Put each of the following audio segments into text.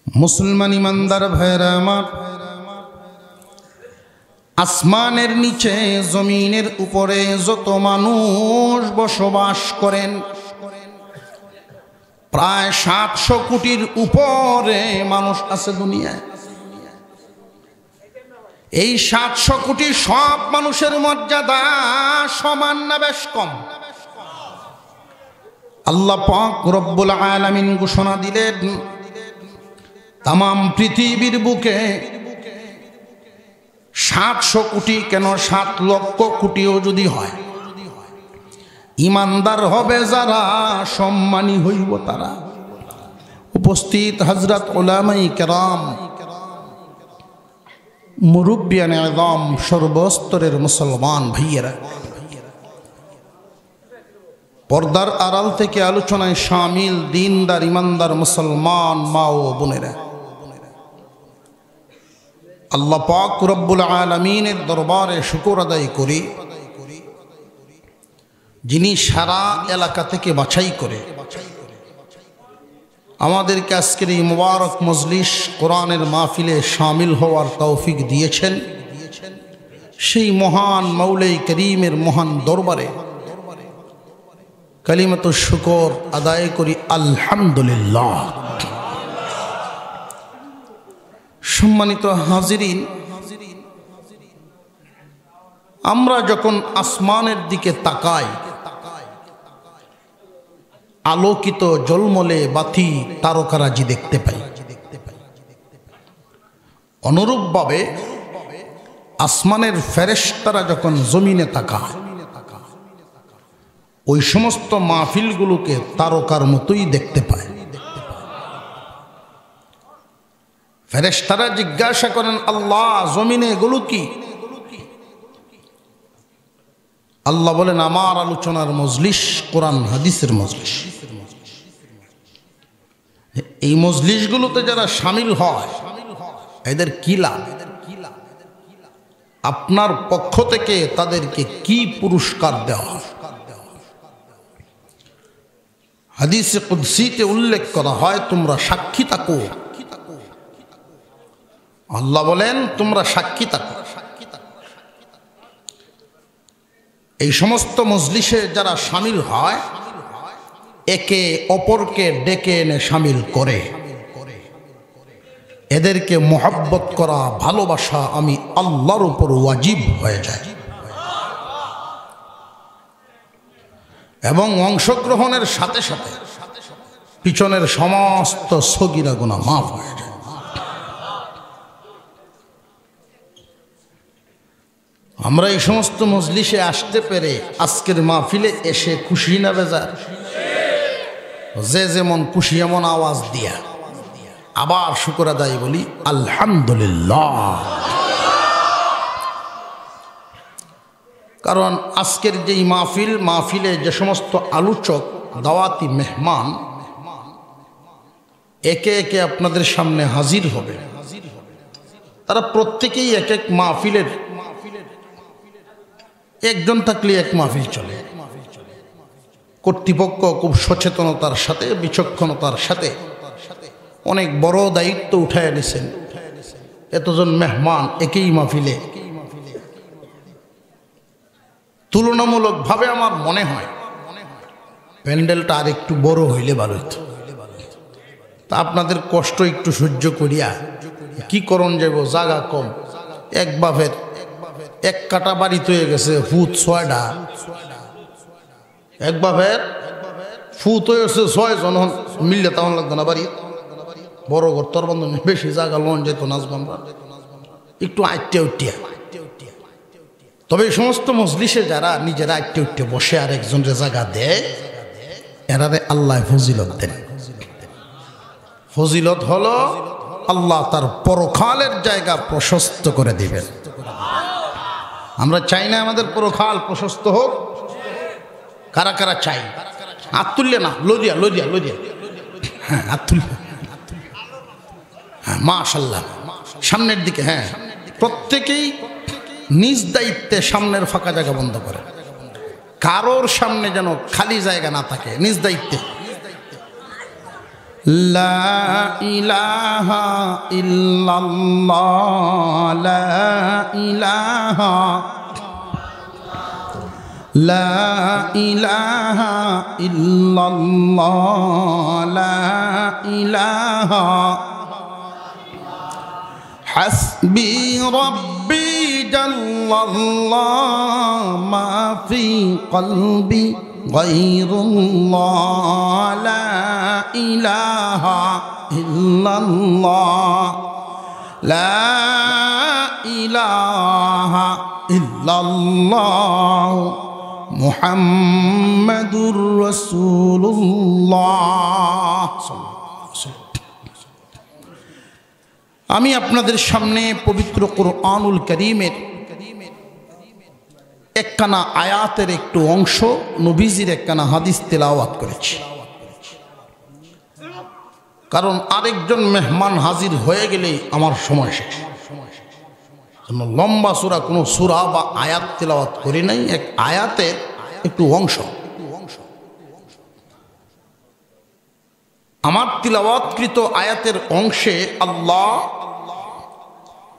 মুসলমান ইমানদার ভাইরা আমার, আসমানের নিচে জমিনের উপরে যত মানুষ বসবাস করেন, প্রায় 700 কোটির উপরে মানুষ আছে দুনিয়ায়। এই 700 কোটি সব মানুষের মর্যাদা সমান না বেশ কম? আল্লাহ পাক রব্বুল আলামিন ঘোষণা দিলেন, তামাম পৃথিবীর বুকে 700 কোটি কেন 7 লক্ষ কোটিও যদি হয়, ইমানদার হবে যারা, সম্মানী হইব তারা। উপস্থিত হযরত উলামায়ে কেরাম, মুরব্বিয়ানে আযম, সর্বস্তরের মুসলমান ভাইয়েরা, পর্দার আড়াল থেকে আলোচনায় শামিল দিনদার ইমানদার মুসলমান মা ও বোনেরা, আল্লাহ পাক রব্বুল আলামিনের দরবারে শুকর আদায় করি, যিনি সারা এলাকা থেকে বাছাই করে আমাদেরকে আজকের এই মুবারক মজলিস কোরআনের মাহফিলে শামিল হওয়ার তৌফিক দিয়েছেন। সেই মহান মাওলাই করিমের মহান দরবারে কালিমাতু শুকর আদায় করি, আলহামদুলিল্লাহ। সম্মানিত হাজিরিন, আমরা যখন আসমানের দিকে তাকাই, আলোকিত জলমলে বাতি তারকারাজি দেখতে পাই। অনুরূপভাবে আসমানের ফেরেশতারা যখন জমিনে তাকায়, ওই সমস্ত মাহফিলগুলোকে তারকার মতোই দেখতে পায়। ফেরেশতারা জিজ্ঞাসা করেন, আল্লাহ জমিনে এগুলো কি? আল্লাহ বলেন, আমার আলোচনার মজলিস, কোরআন হাদিসের মজলিস। এই মজলিসগুলোতে যারা শামিল হয়, এদের কি লাভ? আপনার পক্ষ থেকে তাদেরকে কি পুরস্কার দেওয়া হয়? হাদিসে কুদসিতে উল্লেখ করা হয়, তোমরা সাক্ষী থাকো। আল্লাহ বলেন, তোমরা সাক্ষী থাকো। এই সমস্ত মজলিসে যারা শামিল হয়, একে অপরকে ডেকে এনে শামিল করে, এদেরকে মোহাব্বত করা, ভালোবাসা আমি আল্লাহর উপর ওয়াজিব হয়ে যায়, এবং অংশগ্রহণের সাথে সাথে পিছনের সমস্ত সগীরা গুনাহ মাফ হয়ে যায়। আমরা এই সমস্ত মজলিসে আসতে পেরে, আজকের মাহফিলে এসে খুশি না বেজার? যে যেমন খুশি এমন আওয়াজ দিয়া আবার শুকর আদায় বলি, আলহামদুলিল্লাহ। কারণ আজকের যেই মাহফিলে যে সমস্ত আলোচক, দাওয়াতি মেহমান একে একে আপনাদের সামনে হাজির হবে, তারা প্রত্যেকেই এক এক মাহফিলের, একজন থাকলে এক মাহফিল চলে। কর্তৃপক্ষ খুব সচেতনতার সাথে, বিচক্ষণতার সাথে অনেক বড় দায়িত্ব উঠায় নিয়েছেন। এতজন মেহমান একই মাহফিলে, তুলনামূলকভাবে আমার মনে হয় প্যান্ডেলটা আর একটু বড় হইলে ভালো হইতো। তা আপনাদের কষ্ট একটু সহ্য করিয়া কি করণ যাব, জায়গা কম, এক বাপের এক কাটা বাড়ি হয়ে গেছে, ফুট 6টা, এক বাপের ফুট হয়ে গেছে 6 জন মিললে তেমন লাগতো না। বাড়ি বড় ঘর, তোর বন্ধু বেশি জায়গা লোন যেত, নাচব আমরা একটু আটটে উঠিয়া। তবে এই সমস্ত মজলিসে যারা নিজেরা আটটে উঠতে বসে আর একজনের জায়গা দেয়, এরারে আল্লাহ ফজিলত দেন। ফজিলত হলো আল্লাহ তার পরকালের জায়গা প্রশস্ত করে দিবেন। আমরা চাই না আমাদের পরকাল প্রশস্ত হোক? কারা কারা চাই? হাত তুললে না, লদিয়া লদিয়া লদিয়া, হ্যাঁ হাত তুললে, হ্যাঁ মাশাআল্লাহ, সামনের দিকে, হ্যাঁ প্রত্যেকেই নিজ দায়িত্বে সামনের ফাঁকা জায়গা বন্ধ করে, কারোর সামনে যেন খালি জায়গা না থাকে, নিজ দায়িত্বে। লা ইলাহা ইল্লাল্লাহ লা ইলাহা লা ইলাহা ইল্লাল্লাহ লা ইলাহা হাসবি রব্বি জাল্লাল্লাহ মা ফি কলবি গায়রুল্লাহ লা ইলাহা ইল্লাল্লাহ লা ইলাহা ইল্লাল্লাহ মুহাম্মাদুর রাসূলুল্লাহ। আমি আপনাদের সামনে পবিত্র কুরআনুল কারীমের একখানা আয়াতের একটু অংশ, নবীজির একখানা হাদিস তেলাওয়াত করেছি। কারণ আরেকজন মেহমান হাজির হয়ে গেলে আমার সময় শেষ। লম্বা সূরা কোনো সূরা বা আয়াত তেলাওয়াত করি নাই, এক আয়াতের একটু অংশ। আমার তিলাওয়াতকৃত আয়াতের অংশে আল্লাহ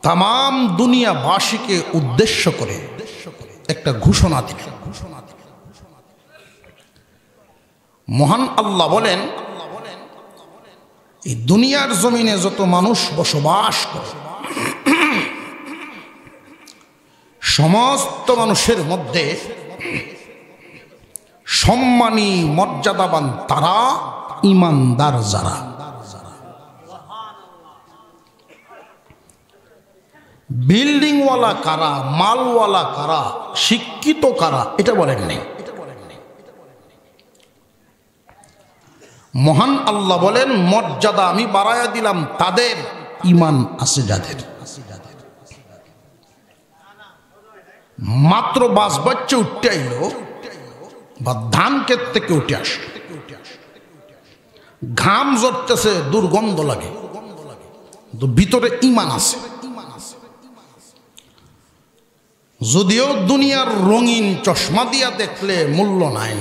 তামাম দুনিয়াবাসীকে উদ্দেশ্য করে একটা ঘোষণা দিলেন। মহান আল্লাহ বলেন, এই দুনিয়ার জমিনে যত মানুষ বসবাস করে সমস্ত মানুষের মধ্যে সম্মানী মর্যাদাবান তারা, ইমানদার যারা। বিল্ডিংওয়ালা কারা, মালওয়ালা কারা, শিক্ষিত কারা, এটা বলেন নাই। মহান আল্লাহ বলেন, মর্যাদা আমি বাড়ায়া দিলাম তাদের, ইমান আছে যাদের। মাত্র বাস বাচ্চা উঠতে আইলো বা ধান ক্ষেত থেকে উঠে আসলো, ঘাম ঝরতেছে, দুর্গন্ধ লাগে, তো ভিতরে ইমান আছে। যদিও দুনিয়ার রঙিন চশমা দিয়া দেখলে মূল্য নাই,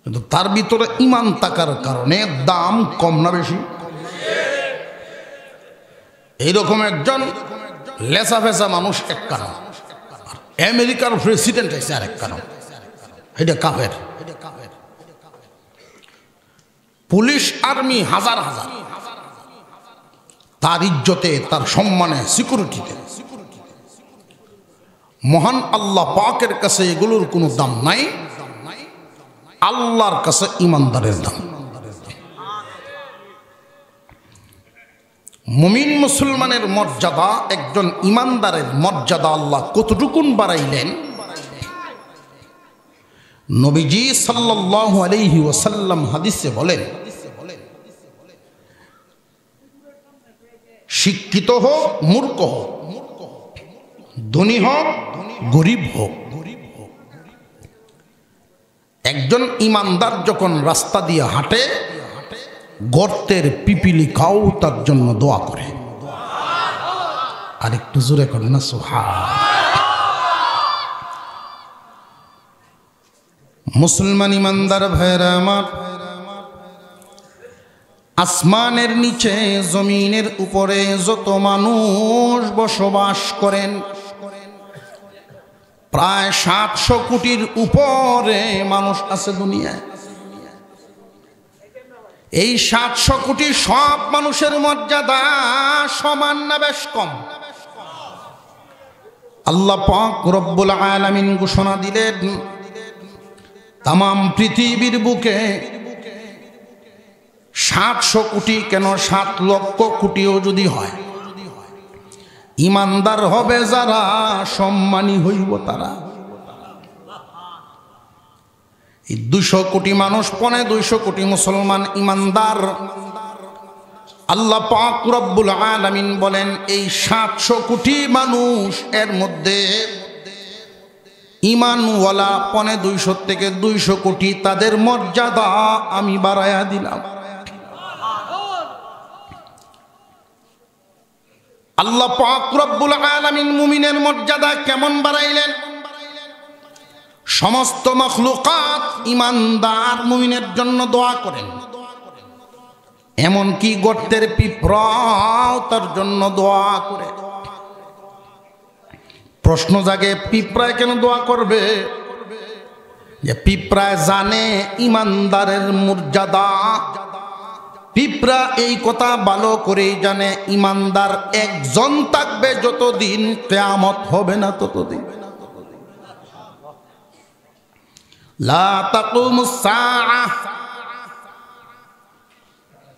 কিন্তু তার ভিতরে ইমান থাকার কারণে দাম কম না বেশি? এইরকম একজন লেসা ফেসা মানুষ এক কারণ, আর আমেরিকার প্রেসিডেন্ট হয়েছে আরেক কারণ, এটা কাফের। পুলিশ আর্মি হাজার হাজার, তার ইজ্জতে, তার সম্মানে, সিকিউরিটিতে। মহান আল্লাহ পাকের কাছে এগুলোর কোনো দাম নাই, আল্লাহর কাছে ইমানদারের দাম। মুমিন মুসলমানের মর্যাদা, একজন ইমানদারের মর্যাদা আল্লাহ কতটুকুন বাড়াইলেন। নবীজি সাল্লাল্লাহু আলাইহি ওয়াসাল্লাম হাদিসে বলেন, শিক্ষিত হোক মূর্খ হোক, ধনী হোক গরিব হোক, একজন ইমানদার যখন রাস্তা দিয়ে হাঁটে, গর্তের পিপিলিকাও তার জন্য দোয়া করে। আর একটু জোরে করেন না সুবহান। মুসলমান ইমানদার ভাইরা আমার, আসমানের নিচে জমিনের উপরে যত মানুষ বসবাস করেন, প্রায় 700 কোটির উপরে মানুষ আছে দুনিয়ায়। এই 700 কোটি সব মানুষের মর্যাদা সমান না বেশ কম? আল্লাহ পাক রব্বুল আলামিন ঘোষণা দিলেন, তামাম পৃথিবীর বুকে 700 কোটি কেন 7 লক্ষ কোটিও যদি হয়, ইমানদার হবে যারা, সম্মানী হইব তারা। এই 200 কোটি মানুষ, 250 কোটি মুসলমান ইমানদার। আল্লাহ পাক রব্বুল আলামিন বলেন, এই 700 কোটি মানুষ এর মধ্যে ইমানওয়ালা 250 থেকে 200 কোটি, তাদের মর্যাদা আমি বাড়ায়া দিলাম। আল্লাহ পাক রব্বুল আলামিন মুমিনের মর্যাদা কেমন বাড়াইলেন? সমস্ত মাখলুকাত ইমানদার মুমিনের জন্য দোয়া করেন, এমনকি গর্তের পিঁপড়াও তার জন্য দোয়া করে। প্রশ্ন জাগে, পিঁপড়ায় কেন দোয়া করবে? যে পিঁপড়ায় জানে ইমানদারের মর্যাদা। পিঁপড়া এই কথা ভালো করেই জানে, ইমানদার একজন থাকবে যতদিন কিয়ামত হবে না ততদিন। লা তাকুমুস সাআহ,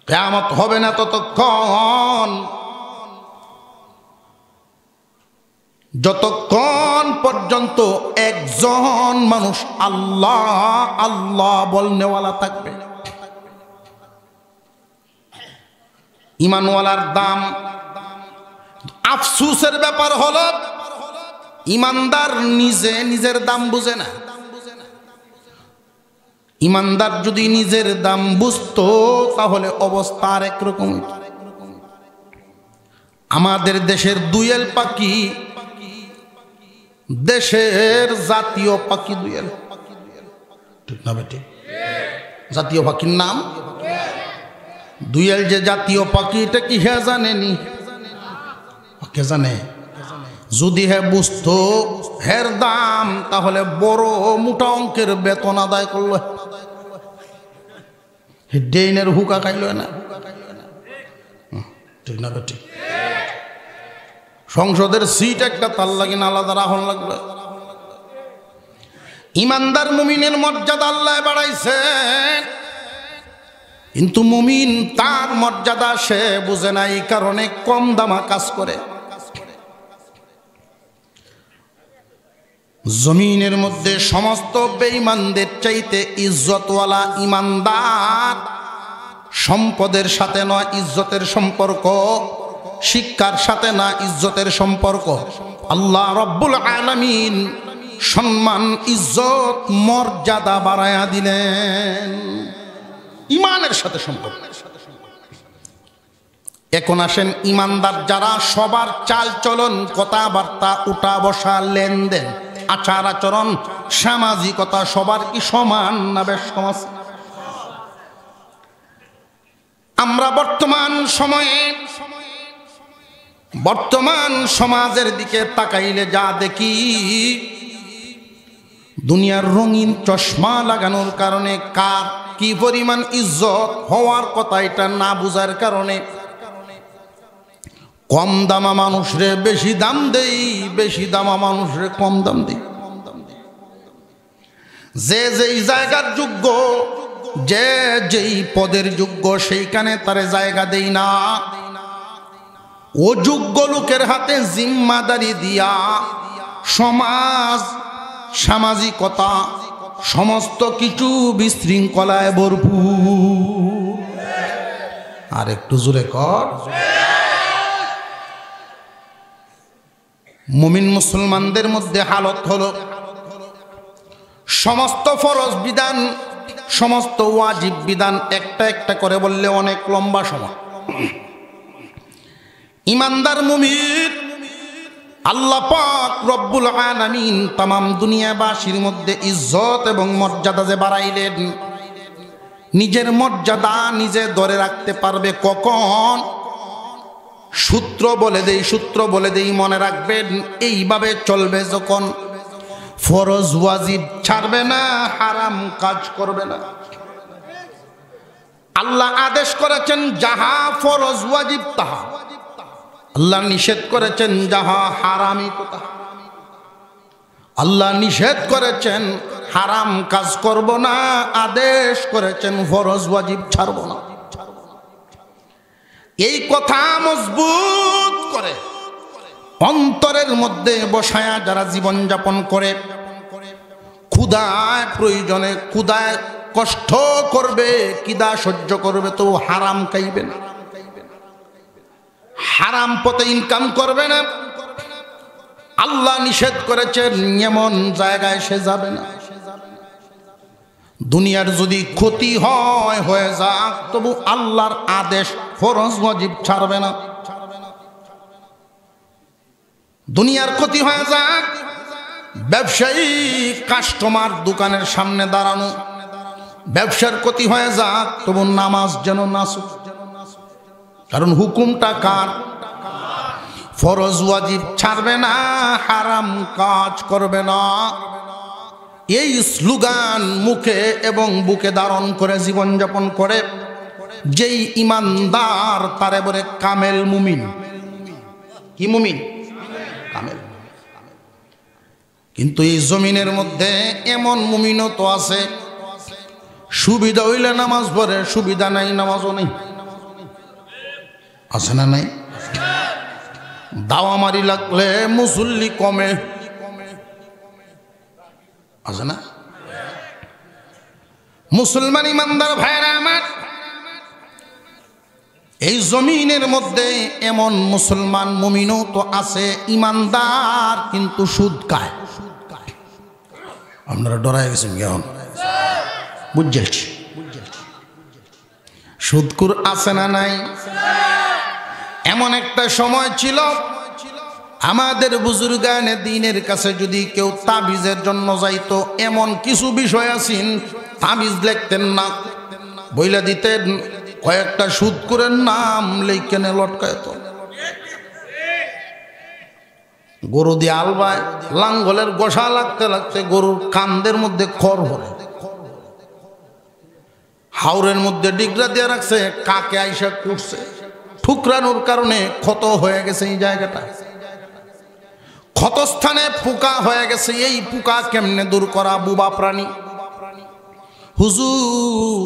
কিয়ামত হবে না ততক্ষণ যতক্ষণ পর্যন্ত একজন মানুষ আল্লাহ আল্লাহ বলনেওয়ালা থাকবে। ইমানওয়ালার দাম। আফসোসের ব্যাপার হলো ইমানদার নিজে নিজের দাম বুঝে না। ইমানদার যদি নিজের দাম বুঝতো তাহলে অবস্থা আর একরকম। আমাদের দেশের দুয়েল পাখি, দেশের জাতীয় পাখি দুয়েল, ঠিক না বেটি? জাতীয় পাখির নাম দুয়েল। যে জাতীয় পাখি এটা কি হে জানেনি? কে জানে? যদি হে বুঝতো হের দাম তাহলে বড় মোটা অঙ্কের বেতন আদায় করলো। ডেইনের হুকা খাইল না, ঠিক না বেটি? সংসদের সিট একটা তার লাগে না আলাদা রাহন লাগবে। ইমানদার মুমিনের মর্যাদা আল্লাহ বাড়াইছেন, কিন্তু মুমিন তার মর্যাদা সে বুঝে না, এই কারণে কম দামা কাজ করে। জমিনের মধ্যে সমস্ত বেঈমানদের চাইতে ইজ্জতওয়ালা ইমানদার। সম্পদের সাথে নয় ইজ্জতের সম্পর্ক, শিক্ষার সাথে না ইজ্জতের সম্পর্ক। আল্লাহ রব্বুল আলামিন সম্মান ইজ্জত মর্যাদা বাড়ায়া দিলেন, ইমানের সাথে সম্পর্ক। এখন আসেন, ইমানদার যারা সবার চাল চলন, কথাবার্তা, উঠা বসা, লেনদেন, আচার আচরণ, সামাজিকতা সবার কি সমান না বেশ সমাজ? আমরা বর্তমান সময়ে বর্তমান সমাজের দিকে তাকাইলে যা দেখি, দুনিয়ার রঙিন চশমা লাগানোর কারণে কার কি পরিমাণ ইজ্জত হওয়ার কথা এটা না বুঝার কারণে কম দামা মানুষরে বেশি দাম দেই, বেশি দামা মানুষরে কম দাম দেই। যে যেই জায়গার যোগ্য, যে যেই পদের যোগ্য, সেইখানে তারে জায়গা দেই না। অযোগ্য লোকের হাতে জিম্মাদারি দিয়া সমাজ, সামাজিকতা, সমস্ত কিছু বিশৃঙ্খলায় ভরপুর। আর একটু জোরে কর। মুমিন মুসলমানদের মধ্যে হালত হলো সমস্ত ফরজ বিধান, সমস্ত ওয়াজিব বিধান একটা একটা করে বললে অনেক লম্বা সময়। ইমানদার মুমিন আল্লাহ পাক রব্বুল আলামিন তামাম দুনিয়াবাসীর মধ্যে ইজ্জত এবং মর্যাদা যে বাড়াইলেন, নিজের মর্যাদা নিজে ধরে রাখতে পারবে কখন? সূত্র বলে দেই মনে রাখবেন। এইভাবে চলবে যখন, ফরজ ওয়াজিব ছাড়বে না, হারাম কাজ করবে না। আল্লাহ আদেশ করেছেন যাহা ফরজ ওয়াজিব তাহা, আল্লাহ নিষেধ করেছেন যাহা হারামি কথা। আল্লাহ নিষেধ করেছেন হারাম কাজ করব না, আদেশ করেছেন ফরজ ওয়াজিব ছাড়ব না। এই কথা মজবুত করে অন্তরের মধ্যে বসায়া যারা জীবন যাপন করে, ক্ষুধায় প্রয়োজনে ক্ষুধায় কষ্ট করবে, কিদা সহ্য করবে, তো হারাম খাইবে না, হারাম পথে ইনকাম করবে না। আল্লাহ নিষেধ করেছেন এমন জায়গায় সে যাবে না। দুনিয়ার যদি ক্ষতি হয়ে যাক, তবু আল্লাহর আদেশ ফরজ ওয়াজিব ছাড়বে না। দুনিয়ার ক্ষতি হয়ে যাক, ব্যবসায়ী কাস্টমার দোকানের সামনে দাঁড়ানো, ব্যবসার ক্ষতি হয়ে যাক তবু নামাজ যেন নাসুক। কারণ হুকুমটা কার? ফরজ ওয়াজিব ছাড়বে না, হারাম কাজ করবে না। এই স্লোগান মুখে এবং বুকে ধারণ করে জীবনযাপন করে যেই ইমানদার তারে বলে কামেল মুমিন। কি মুমিন? কামেল। কিন্তু এই জমিনের মধ্যে এমন মুমিনও তো আছে, সুবিধা হইলে নামাজ পড়ে, সুবিধা নাই নামাজও নেই। আছে না নাই? দাওয়া মারি লাগলে মুসল্লি কমে, আছে না? মুসলমান ইমানদার ভাইরা আমার, এই জমিনের মধ্যে এমন মুসলমান মুমিনও তো আছে ইমানদার কিন্তু সুদ খায়। আপনারা ডরাই গেছেন কেমন? বুঝছি সুদকুর আছে না নাই? এমন একটা সময় ছিল আমাদের বুজুর্গানে দ্বীনের কাছে যদি কেউ তাবিজের জন্য যাইতো, এমন কিছু বিষয় আছেন তাবিজ লিখতেন না, বইলা দিতেন কয়েকটা সুদকুরের নাম লেখেনে লটকায়ত। গরু দিয়ে আলবায়, লাঙ্গলের গোসা লাগতে লাগতে গরুর কান্দের মধ্যে খড় ভরে, হাওরের মধ্যে ডিগরা দিয়ে রাখছে, কাকে আইসা করছে, ঠুকরানোর কারণে ক্ষত হয়ে গেছে এই জায়গাটা, ক্ষতস্থানে পোকা হয়ে গেছে। এই পোকা কেমনে দূর করা? বুবা প্রাণী। হুজুর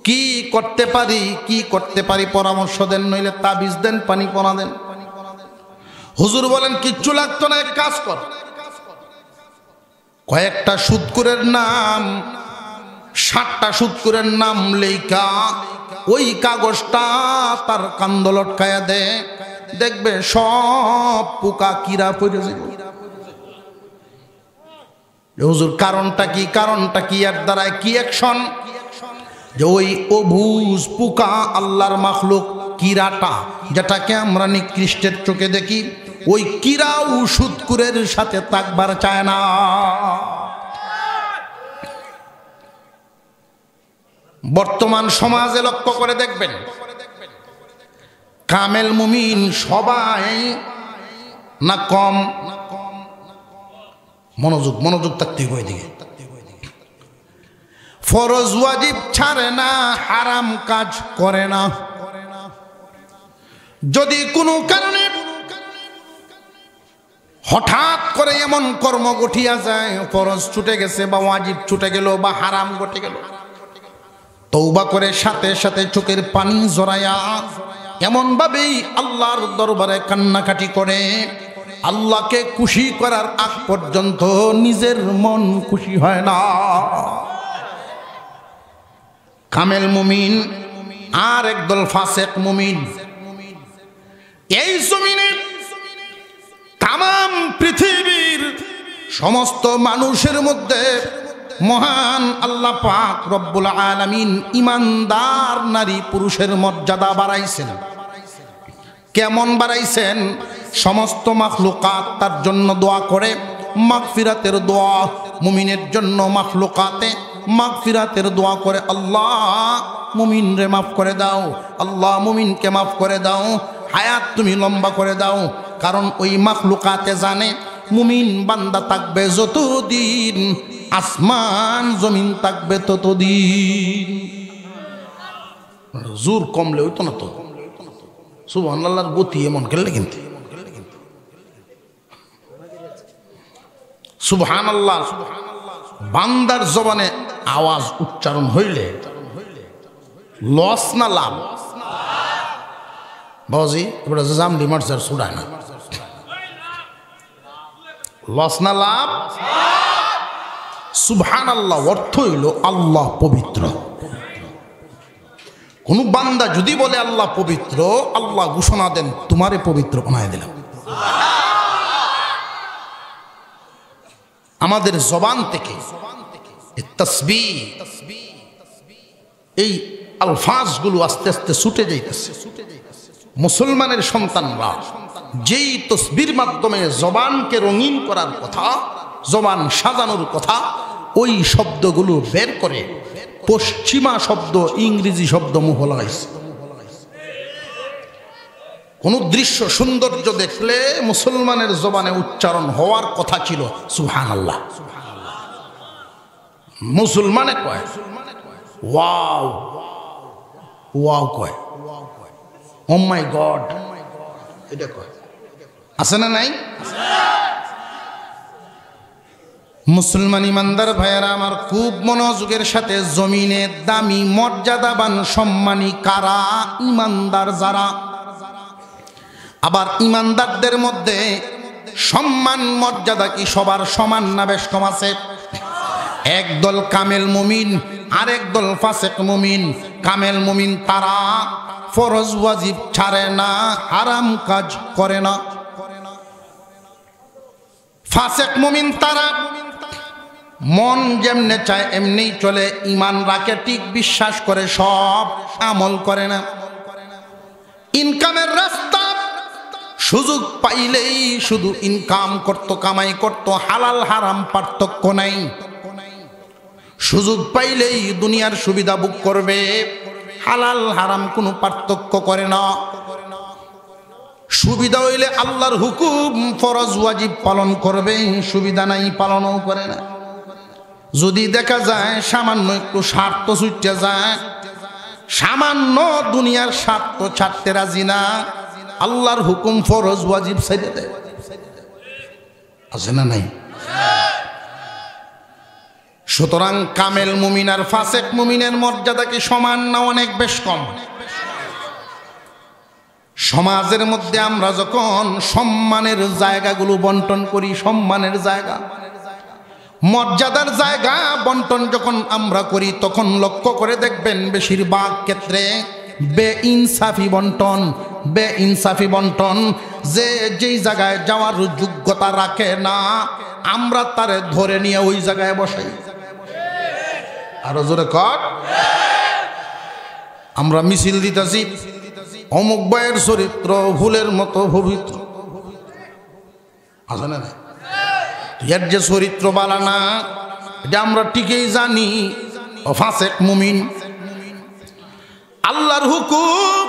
কি করতে পারি, কি করতে পারি পরামর্শ দেন, নইলে তাবিজ দেন, পানি পনা দেন। হুজুর বলেন কিচ্ছু লাগতো না, এক কাজ কর, কয়েকটা সুদকুরের নাম, 7টা সুদকুরের নাম লেখা ওই কাগজটা তার কান্দ লটকায়া দে, দেখবে সব পোকা কিরা পড়ে যাবে। হুজুর কারণটা কি? কারণটা কি? এর দ্বারায় কি অ্যাকশন? যে ওই অবুজ পোকা, আল্লাহর মাখলুক কিরাটা, যেটাকে আমরা নিকৃষ্টের চোখে দেখি, ওই কিরাও সুদকুরের সাথে থাকবার চায় না। বর্তমান সমাজে লক্ষ্য করে দেখবেন, কামেল মুমিন সবাই না কম? মনোযোগ মনোযোগ থাকতে হবে ওইদিকে। ফরজ ওয়াজিব ছাড়ে না, হারাম কাজ করে না। যদি কোনো কারণে হঠাৎ করে এমন কর্ম ঘটিয়া যায়, ফরজ ছুটে গেছে বা ওয়াজিব ছুটে গেল বা হারাম ঘটে গেল, তওবা করে সাথে সাথে চোখের পানি জড়ায়া এমন ভাবেই আল্লাহর দরবারে কান্নাকাটি করে, আল্লাহকে খুশি করার আগ পর্যন্ত নিজের মন খুশি হয় না। কামেল মুমিন আর একদল ফাসেক মুমিন। এই জমিনে তামাম পৃথিবীর সমস্ত মানুষের মধ্যে মহান আল্লাহ পাক রব্বুল আলামিন ইমানদার নারী পুরুষের মর্যাদা বাড়াইছেন। কেমন বাড়াইছেন? সমস্ত মাখলুকাত তার জন্য দোয়া করে, মাগফিরাতের দোয়া। মুমিনের জন্য মাখলুকাতে মাগফিরাতের দোয়া করে, আল্লাহ মুমিন রে মাফ করে দাও, আল্লাহ মুমিনকে মাফ করে দাও, হায়াত তুমি লম্বা করে দাও। কারণ ওই মাখলুকাতে জানে মুমিন বান্দা থাকবে যতদিন, আসমান জমিন থাকবে ততদিন। জোর কমলে হইতো না তো। সুবহানাল্লাহর গতি এমন খেললে কিন্তু সুবহানাল্লাহ বান্দার জবানে আওয়াজ উচ্চারণ হইলে লস না লাভ? বাবাজি এবার জামলি মারসার সুরায় না, লস না লাভ? সুবহানাল্লাহ অর্থ হইল আল্লাহ পবিত্র। কোন বান্দা যদি বলে আল্লাহ পবিত্র, আল্লাহ ঘোষণা দেন তোমারে পবিত্র বানায় দিলাম। আমাদের জবান থেকে তাসবিহ, এই আলফাজগুলো আস্তে আস্তে ছুটে যাইতেছে। মুসলমানের সন্তানরা যেই তসবির মাধ্যমে জবানকে রঙিন করার কথা, জবান সাজানোর কথা, ওই শব্দগুলো বের করে পশ্চিমা শব্দ, ইংরেজি শব্দ মুখ লাগাইছে। কোন দৃশ্য সৌন্দর্য দেখলে মুসলমানের জবানে উচ্চারণ হওয়ার কথা ছিল সুবহানাল্লাহ। মুসলমানে কয় ওয়াও, ওয়াও কয়, ও মাই গড, এটা কয়, আছে না নাই? মুসলমান ইমানদার ভাইয়েরা আমার, খুব মনোযোগের সাথে জমিনে দামি মর্যাদাবান সম্মানী কারা? ইমানদার যারা। আবার ইমানদারদের মধ্যে সম্মান মর্যাদা কি সবার সমান না বেশ কম আছে? একদল কামেল মুমিন, আরেক দল ফাসেক মুমিন। কামেল মুমিন তারা ফরজ ওয়াজিব ছাড়ে না, হারাম কাজ করে না। ফাসেক মুমিন তারা মন যেমনে চায় এমনি চলে, ইমান রাখে ঠিক, বিশ্বাস করে, সব আমল করে না। ইনকামের রাস্তা সুযোগ পাইলেই শুধু ইনকাম করত, কামাই করত, হালাল হারাম পার্থক্য নাই। সুযোগ পাইলেই দুনিয়ার সুবিধা ভোগ করবে, হালাল হারাম কোনো পার্থক্য করে না। সুবিধা হইলে আল্লাহর হুকুম ফরজ ওয়াজিব পালন করবে, সুবিধা নাই পালনও করে না। যদি দেখা যায় সামান্য একটু স্বার্থ ছুটে যায়, সামান্য দুনিয়ার স্বার্থ ছাড়তে রাজি না, আল্লাহর হুকুম ফরজ ওয়াজিব ছেড়ে দেয়। আছে না নাই? সুতরাং কামেল মুমিন আর ফাসেক মুমিনের মর্যাদা কি সমান না অনেক বেশ কম? সমাজের মধ্যে আমরা যখন সম্মানের জায়গাগুলো বন্টন করি, সম্মানের জায়গা, মর্যাদার জায়গা বন্টন যখন আমরা করি, তখন লক্ষ্য করে দেখবেন বেশিরভাগ ক্ষেত্রে বেইনসাফি বন্টন। বেইনসাফি বন্টন, যে যেই জায়গায় যাওয়ার যোগ্যতা রাখে না, আমরা তারে ধরে নিয়ে ওই জায়গায় বসাই। আরো জোরে কর। আমরা মিছিল দিতেছি, অমুক ভাইয়ের চরিত্র ফুলের মতো পবিত্র, আছে না? এর যে চরিত্র বালা না, এটা আমরা ঠিকই জানি, ফাসেক মুমিন। আল্লাহর হুকুম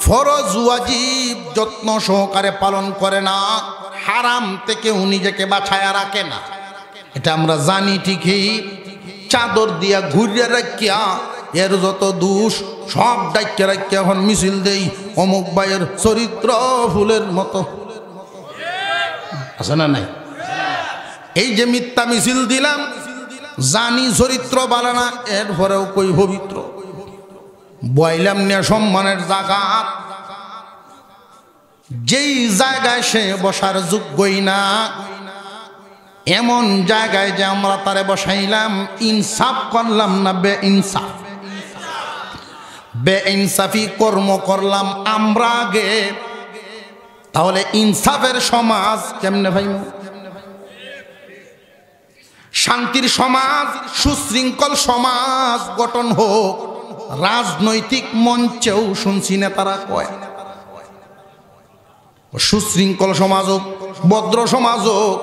ফরজ ওয়াজিব যত্ন সহকারে পালন করে না, হারাম থেকেও নিজেকে বাঁচায়া রাখে না, এটা আমরা জানি ঠিকই। চাদর দিয়া ঘুরিয়ে রাখিয়া এর যত দোষ সব ডাইকে রাখিয়া এখন মিছিল দেই, অমুক ভাইয়ের চরিত্র ফুলের মতো, আছে না নাই? এই যে মিথ্যা মিছিল দিলাম, জানি চরিত্র বালা না, এরপরেও কই পবিত্র। বইলাম নিয়ে সম্মানের জায়গা, যেই জায়গায় সে বসার যোগ্যই না, এমন জায়গায় যে আমরা তারে বসাইলাম, ইনসাফ করলাম না বেইনসাফ? বেইনসাফি কর্ম করলাম আমরা আগে, তাহলে ইনসাফের সমাজ কেমনে ভাই? শান্তির সমাজ, সুশৃঙ্খল সমাজ গঠন হোক। রাজনৈতিক মঞ্চেও শুনছি নেতারা কয় সুশৃঙ্খল সমাজ হোক, ভদ্র সমাজ হোক।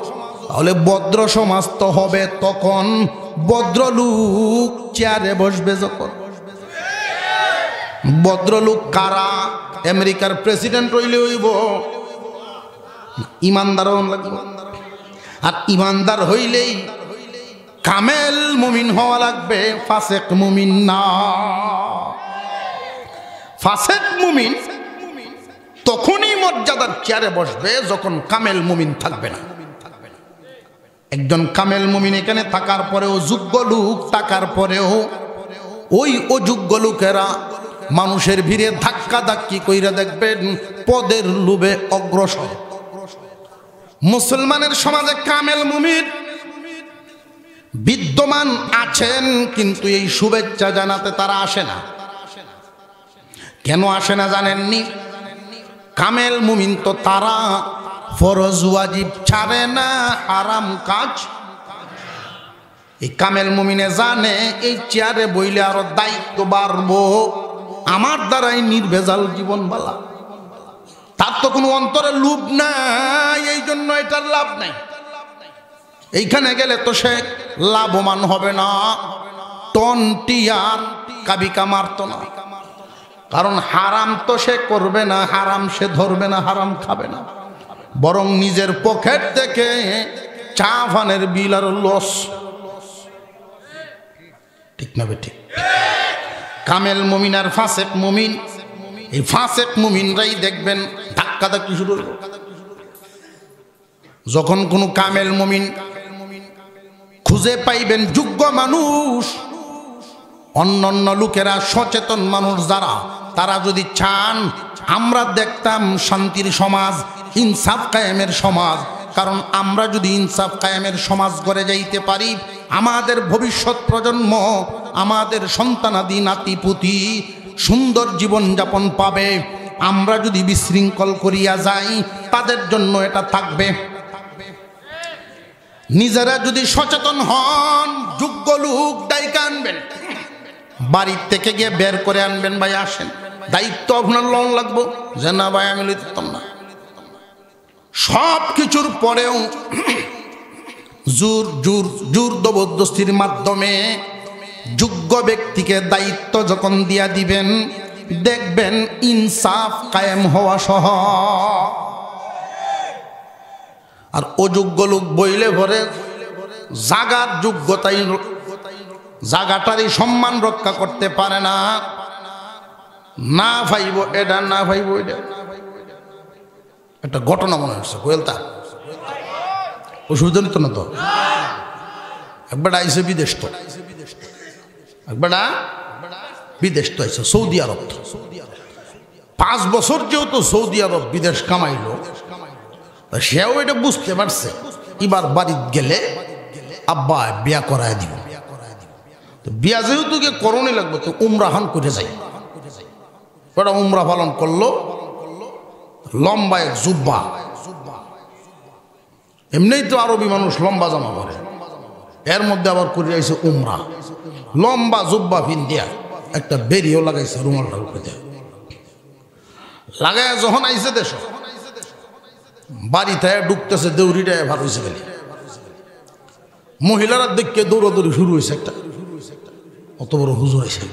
তাহলে ভদ্র সমাজ তো হবে তখন ভদ্রলোক চেয়ারে বসবে যখন। ভদ্রলোক কারা? আমেরিকার প্রেসিডেন্ট হইলে হইব, ইমানদার লাগবে। আর ইমানদার হইলেই কামেল মুমিন হওয়া লাগবে, ফাসেক মুমিন না। ফাসেক মুমিন তখনই মর্যাদার চেয়ারে বসবে যখন কামেল মুমিন থাকবে না। একজন কামেল মুমিন এখানে থাকার পরেও, যোগ্য লোক থাকার পরেও, ওই অযোগ্য লোকেরা মানুষের ভিড়ে ধাক্কা ধাক্কি কইরা দেখবেন পদের লোভে অগ্রসর। মুসলমানের সমাজে কামেল মুমিন বিদ্যমান আছেন, কিন্তু এই শুভেচ্ছা জানাতে তারা আসে না। কেন আসে না জানেননি? কামেল মুমিন তো তারা ফরজ ওয়াজিব ছাড়ে না, হারাম কাজ। এই কামেল মুমিনে জানে এই চেয়ারে বইলে আরো দায়িত্ব বাড়বো, আমার দ্বারাই নির্ভেজাল জীবন বালা। তার তো কোনো অন্তরে লোভ নাই, এই জন্য এটার লাভ নাই। এইখানে গেলে তো সে লাভবান হবে না, টনটিয়ার কাবিকা মারত না। কারণ হারাম তো সে করবে না, হারাম সে ধরবে না, হারাম খাবে না, বরং নিজের পকেট থেকে চা ফানের বিল আর লস। ঠিক না বেঠিক? কামেল মুমিন আর ফাসেক মুমিন, এই ফাসেক মুমিনরাই দেখবেন ধাক্কা ধাক্কি শুরু করবে। যখন কোনো কামেল মুমিন খুঁজে পাইবেন যোগ্য মানুষ, অন্যান্য লোকেরা সচেতন মানুষ যারা, তারা যদি চান আমরা দেখতাম শান্তির সমাজ, ইনসাফ কায়েমের সমাজ। কারণ আমরা যদি ইনসাফ কায়েমের সমাজ গড়ে যাইতে পারি, আমাদের ভবিষ্যৎ প্রজন্ম, আমাদের সন্তানাদি নাতিপুতি সুন্দর জীবন যাপন পাবে। আমরা যদি বিশৃঙ্খল করিয়া যাই, তাদের জন্য এটা থাকবে। নিজেরা যদি সচেতন হন, যোগ্য লোক ডাইকা আনবেন, বাড়ির থেকে গিয়ে বের করে আনবেন, ভাই আসেন, দায়িত্ব আপনার লোন লাগবো, যে না ভাই আমি লিখতাম না। সব কিছুর পরেও জোর জবরদস্তির মাধ্যমে যোগ্য ব্যক্তিকে দায়িত্ব যখন দিয়া দিবেন, দেখবেন ইনসাফ কায়েম হওয়া সহ। আর অযোগ্য লোক বইলে ভরে জাগার যোগ্যতাই, জাগাটারই সম্মান রক্ষা করতে পারে না, না ভাইব এটা, না ভাইব এটা। একটা ঘটনা মনে হচ্ছে কোয়েলতা, অসুবিধা নিত না তো। একবার আইসে বিদেশ, তো একবার বিদেশ তো আইসে সৌদি আরব। 5 বছর যেহেতু সৌদি আরব বিদেশ কামাইলো, সেও এটা বুঝতে পারছে এবার বাড়িতে গেলে আব্বা বিয়া করায় দিব। তো বিয়া যেহেতু গিয়ে করণই লাগবে, তো উমরাহান করে যাই। ওটা উমরা পালন করলো, লম্বা এক জুব্বা। এমনিই তো আরবি মানুষ লম্বা জামা পরে, এর মধ্যে আবার করে আইছে উমরা, লম্বা জুব্বা ফিন দিয়া একটা বেরিয়েও লাগাইছে রুমালটা উপরে দেয় লাগাই। যখন আইছে দেশ বাড়িতে ঢুকতেছে, দেউরিটায় ভার হয়েছে গেলে মহিলারা দেখকে দৌড়াদৌড়ি শুরু হয়েছে। একটা অত বড় হুজুর হয়েছে,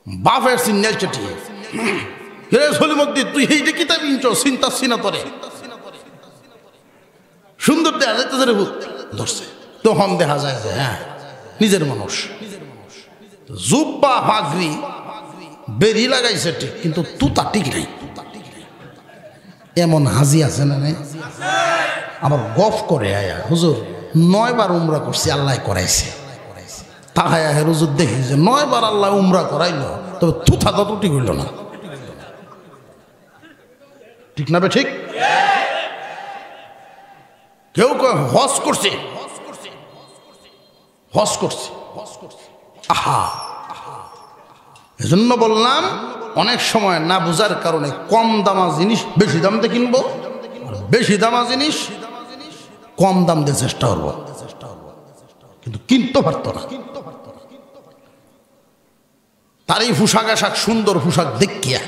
বাপের সিন্যাল চেটিয়ে, তুই এইটা কিতাব ইনছ চিন্তা সিনা তরে সুন্দর দেখা যাইতেছে রে ভূত ধরছে। তখন দেখা যায় যে হ্যাঁ নিজের মানুষ, জুব্বা পাগড়ি বেরি লাগাইছে ঠিক, কিন্তু তুতা ঠিক নাই। এমন হাজি আছে না নাই? আবার গফ করে আয়া, হুজুর 9 বার উমরা করছি, আল্লাহ করাইছে। তাহায়া হে হুজুর দেখি যে 9 বার আল্লাহ উমরা করাইলো, তবে তুথা তো ঠিক হইল না। ঠিক না বে ঠিক? কেউ হজ করছে, হজ করছে, আহা। এজন্য বললাম অনেক সময় না বুঝার কারণে কম দামা জিনিস বেশি দাম দিয়ে কিনবো, বেশি দামা জিনিস কম দাম দিয়ে চেষ্টা করবো, কিন্তু কিনতে পারতো না। তার এই পোশাক আশাক সুন্দর পোশাক দেখিয়া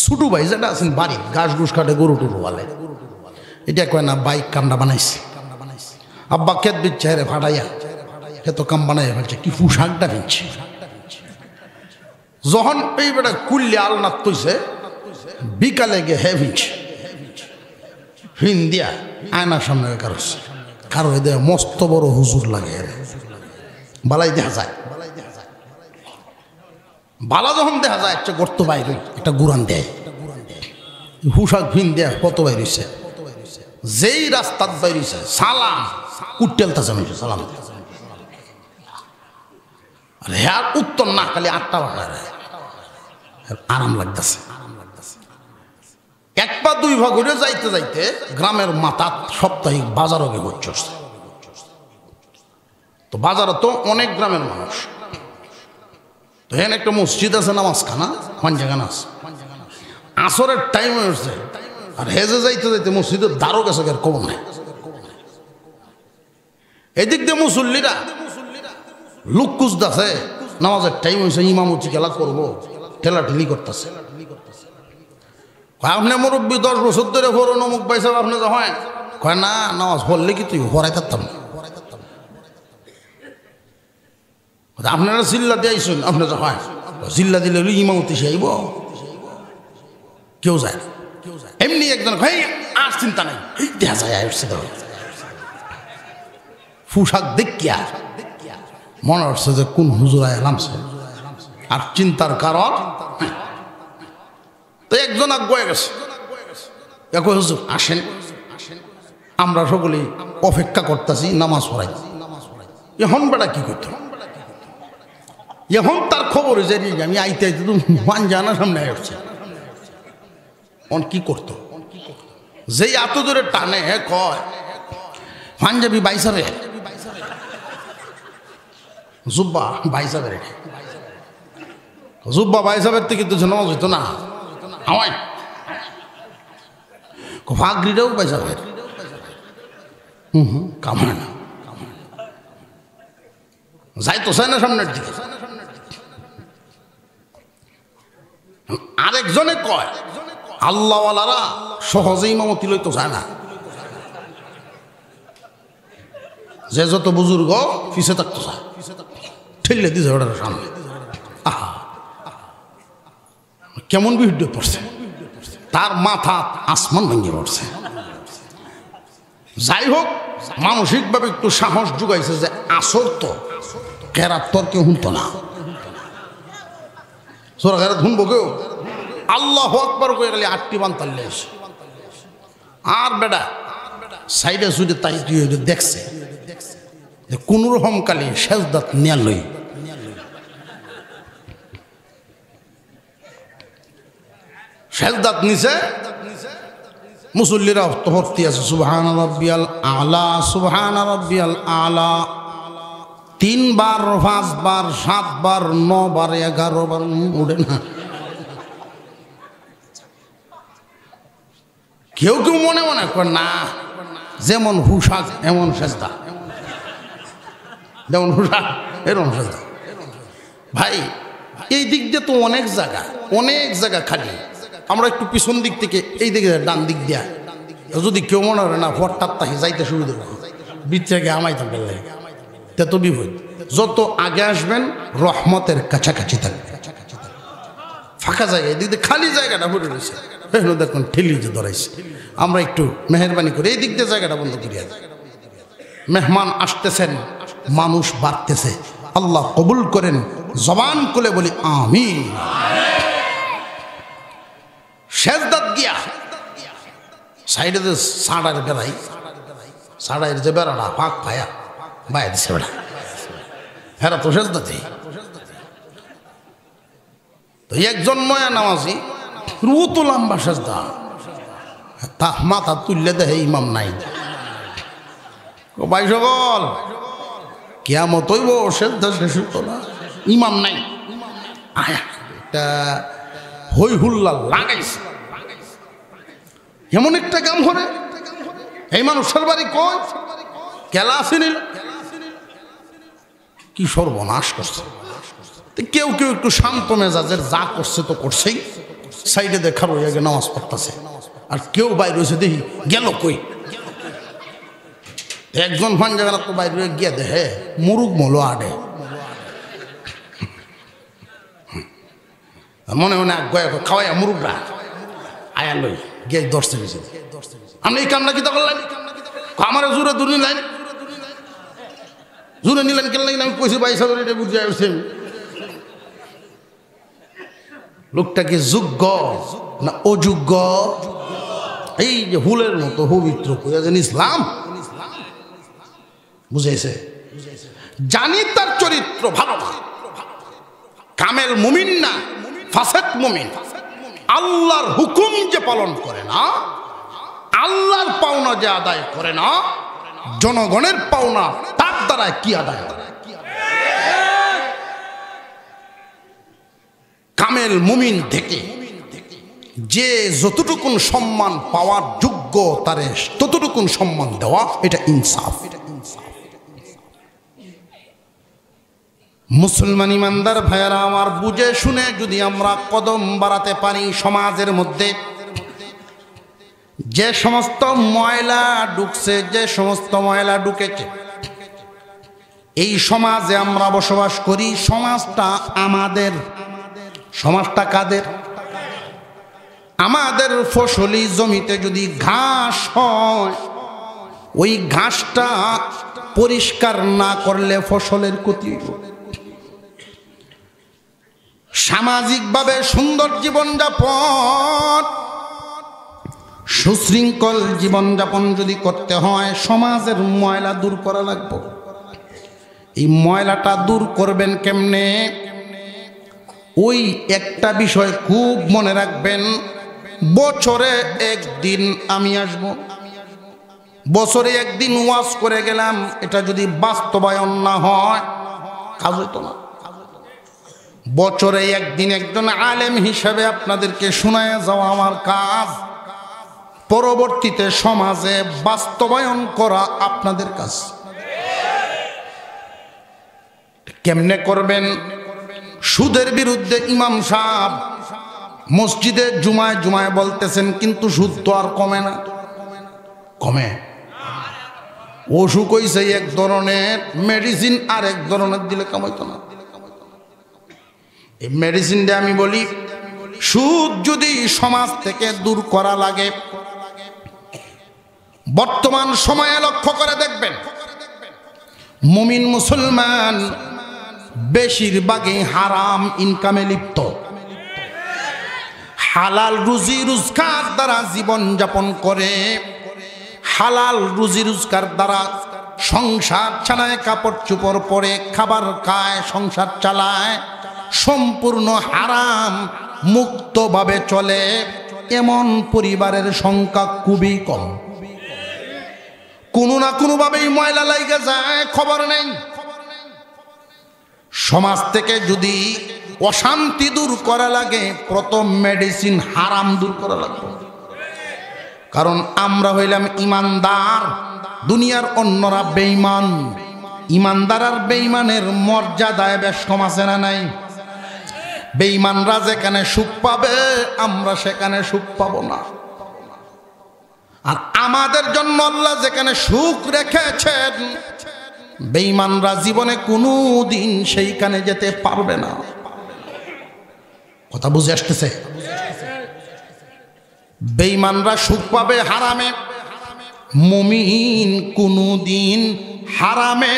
ছুটু ভাই যেটা আছেন বাড়ি ঘাস ঘুষ কাটে গরু টরু বলে, এটা কয় না বাইক কামটা বানাইছে, আব্বা খেত দিচ্ছে রে ফাটাইয়া খেত কাম বানাইয়া ফেলছে, কি পোশাকটা কিনছে। যখন এই বেটা কুল্লে আলনাত তৈছে, বিকালে গিয়ে হে ভিনছে, ফিন দিয়া আয়নার সামনে কারোছে, কারো দেয় মস্ত বড় হুজুর লাগে, বালাই দেখা যায়। বালা যখন দেখা যায় একটা গর্ত বাইরে একটা গুরান দেয়, হুশাক ভিন দেয়া কত বাইরেছে, যেই রাস্তার বাইরেছে সালাম কুটেলতাছে, সালাম হ্যাঁ উত্তর না খালি 8টা বাজারে আরাম লাগতেছে। 1 পা 2 ভাগ করে যাইতে যাইতে গ্রামের মাথা সাপ্তাহিক বাজারও গে হচ্ছে। তো বাজারে তো অনেক গ্রামের মানুষ, তো এখানে একটা মসজিদ আছে, নামাজখানা পাঞ্জাগানা আছে, আসরের টাইম হয়েছে, আর হেজে যাইতে যাইতে মসজিদের দ্বারও গেছে, কম নাই। এদিক দিয়ে মুসল্লিরা লুক কুচদাছে, নামাজের টাইম হয়েছে, ইমামতি খেলা করবো, ঠেলা ঠেলি করতেছে। আপনি মুরব্বী 10 বছর ধরে ফোরন অমুক পাইছে, আপনি হয় কয় না নামাজ পড়লে কি তুই হরাই থাকতাম না। আপনারা জিল্লা দিয়েছেন, আপনারা হয় জিল্লা দিলে ইমামতি সে আইব, কেউ যায় না। এমনি একজন আর চিন্তা নাই, দেখা যায় আসছে তো পোশাক দেখিয়া মনে হচ্ছে যে কোন হুজুরায় নামছে, আর চিন্তার কারণ তো একজন আগুয়ে গেছে, একই হুজুর আসেন, আমরা সকলেই অপেক্ষা করতেছি নামাজ পড়াই। এখন বেড়া কি করতো, এখন তার খবর যে আমি আইতে আইতে তো জানা সামনে আসছে, কি করতো যে এত দূরে টানে কয় পাঞ্জাবি বাইসাবে জুব্বা বাইসাবের, জুব্বা বাইসাবের থেকে তো নামাজ হইতো না, আমায় ফাগরিটাও বাইসাবের কামায় না, যাইতো চায় না সামনের দিকে। আরেকজনে কয় আল্লাহওয়ালারা সহজে ইমামতি লইতে চায় না, যে যত বুজুর্গ পিছে থাকতে চায় ঠেলে দিছে ওটার সামনে। আহা কেমন ভিডিও পড়ছে, তার মাথা আসমান ভেঙে পড়ছে। যাই হোক মানসিকভাবে একটু সাহস জুগাইছে যে আসর তো কেরাত তোর কেউ শুনতো না, সোরা কেরাত শুনবো কেউ, আল্লাহ আকবার কয়ে গেলে 8টি বান তাল্লে এসে আর বেটা সাইডে সুইডে তাই দেখছে যে কোন রকম কালে সেজদাত নিয়া লই, সেজদাত নিছে, মুসল্লিরা ভর্তি আছে সুবহান রাব্বিয়াল আলা সুবহান রাব্বিয়াল আলা 3 বার 5 বার 7 বার 9 বার 11 বার উঠে না। কেউ কেউ মনে মনে করে না যেমন হুশাক এমন সেজদা, যেমন হুশাক এরকম সেজদা। ভাই এই দিক দিয়ে তো অনেক জায়গা খালি, আমরা একটু পিছন দিক থেকে এই দিকে ডান দিক দিয়া যদি কেউ মনে হয় না হঠাৎ তাকে যাইতে শুরু দেবো বিচ্ছাকে আমাইতে পারলে তে তো বিপদ। যত আগে আসবেন রহমতের কাছাকাছি থাকবে, ফাঁকা জায়গা এদিক দিয়ে খালি জায়গাটা ভরে রয়েছে, দেখুন ঠেলি যে ধরাইছে। আমরা একটু মেহরবানি করে এই দিক দিয়ে জায়গাটা বন্ধ করিয়া দিই। মেহমান আসতেছেন, মানুষ বাড়তেছে, আল্লাহ কবুল করেন, জবান খুলে বলি আমিন। সেজদাত গিয়া সাইডে যে সাড়ার বেড়াই, সাড়াইয়ের যে বেড়াটা ফাঁক ভায়া বাইরে দিছে বেড়া, হেরা তো সেজদাতে। তো একজন নয়া নামাজি রুতো লম্বা সেজদা, তা মাথা তুললে দেখে ইমাম নাই। ভাই সকল কিয়ামত হইব, সেজদা শেষ হতো না, ইমাম নাই। আয়া এটা হই হুল্লা লাগাইছে, এমন একটা কাম হবে এই মানুষের বাড়ি কয় কেলা আসেনিল, কি সর্বনাশ করছে। কেউ কেউ একটু শান্ত মেজাজের, যা করছে তো করছেই, সাইডে দেখার ওই আগে নামাজ পড়তেছে, আর কেউ বাইরে হয়েছে দেখি গেল কই। একজন ফান জায়গা তো বাইরে গিয়ে দেখে মুরুগ মলো আডে, মনে মনে খাওয়াই মুরুগরা আয়া লই গিয়ে দর্শে গেছে। আপনি এই কামনা কিতা করলেন, আমার জোরে দূর নিলেন, জোরে নিলেন কেন লাগেন, আমি কইছি বাইশ হাজার এটা বুঝে আসছি। লোকটা কি যোগ্য না অযোগ্য, এই যে হুলের মতো পবিত্র কইয়াছেন ইসলাম, বুঝেছে? জানি তার চরিত্র ভালো না, কামেল মুমিন না, ফাসেক মুমিন। আল্লাহর হুকুম যে পালন করে না, আল্লাহর পাওনা যে আদায় করে না, জনগণের পাওনা তার দ্বারা কি আদায় করে? কামেল মুমিন থেকে যে যতটুকুন সম্মান পাওয়ার যোগ্য তারে ততটুকুন সম্মান দেওয়া, এটা ইনসাফ। মুসলমান ইমানদার ভাইয়েরা আমার, বুঝে শুনে যদি আমরা কদম বাড়াতে পারি সমাজের মধ্যে, যে সমস্ত ময়লা ঢুকছে, যে সমস্ত ময়লা ঢুকেছে, এই সমাজে আমরা বসবাস করি, সমাজটা আমাদের। সমাজটা কাদের? আমাদের। ফসলি জমিতে যদি ঘাস হয়, ওই ঘাসটা পরিষ্কার না করলে ফসলের ক্ষতি হইব। সামাজিকভাবে সুন্দর জীবনযাপন, সুশৃঙ্খল জীবনযাপন যদি করতে হয়, সমাজের ময়লা দূর করা লাগবে। এই ময়লাটা দূর করবেন কেমনে? ওই একটা বিষয় খুব মনে রাখবেন, বছরে একদিন আমি আসব, বছরে একদিন ওয়াজ করে গেলাম, এটা যদি বাস্তবায়ন না হয় কাজ হইতো না। বছরে একদিন একজন আলেম হিসেবে আপনাদেরকে শোনায় যাওয়া আমার কাজ, পরবর্তীতে সমাজে বাস্তবায়ন করা আপনাদের কাজ। কেমনে করবেন? সুদের বিরুদ্ধে ইমাম সাহেব মসজিদে জুমায় জুমায় বলতেছেন, কিন্তু সুদ তো আর কমে না। কমে? অসুখ হইছে এক ধরনের, মেডিসিন আর এক ধরনের দিলে কমাইতো না। এই মেডিসিন দিয়ে আমি বলি, সুদ যদি সমাজ থেকে দূর করা লাগে, বর্তমান সময়ে লক্ষ্য করে দেখবেন, মুমিন মুসলমান বেশিরভাগই হারাম ইনকামে লিপ্ত। হালাল রুজি রোজগার দ্বারা জীবন যাপন করে, হালাল রুজি রোজগার দ্বারা সংসার চালায়, কাপড় চোপড় পরে, খাবার খায়, সংসার চালায়, সম্পূর্ণ হারাম মুক্তভাবে চলে। এমন পরিবারের সংখ্যা খুবই কম। কোনো না কোনোভাবেই ময়লা লাইগে যায়, খবর নেই। সমাজ থেকে যদি অশান্তি দূর করা লাগে, প্রথম মেডিসিন হারাম দূর করা লাগবে। কারণ আমরা হইলাম ইমানদার, দুনিয়ার অন্যরা বেঈমান। ইমানদার আর বেঈমানের মর্যাদায় বেশ কম আছে না নাই? বেঈমানরা যেখানে সুখ পাবে, আমরা সেখানে সুখ পাবো না। আর আমাদের জন্য আল্লাহ যেখানে সুখ রেখেছেন, বেঈমানরা জীবনে কোনো দিন সেইখানে যেতে পারবে না। কথা বুঝে আসতেছে? বেঈমানরা সুখ পাবে হারামে, মুমিন কোনো দিন হারামে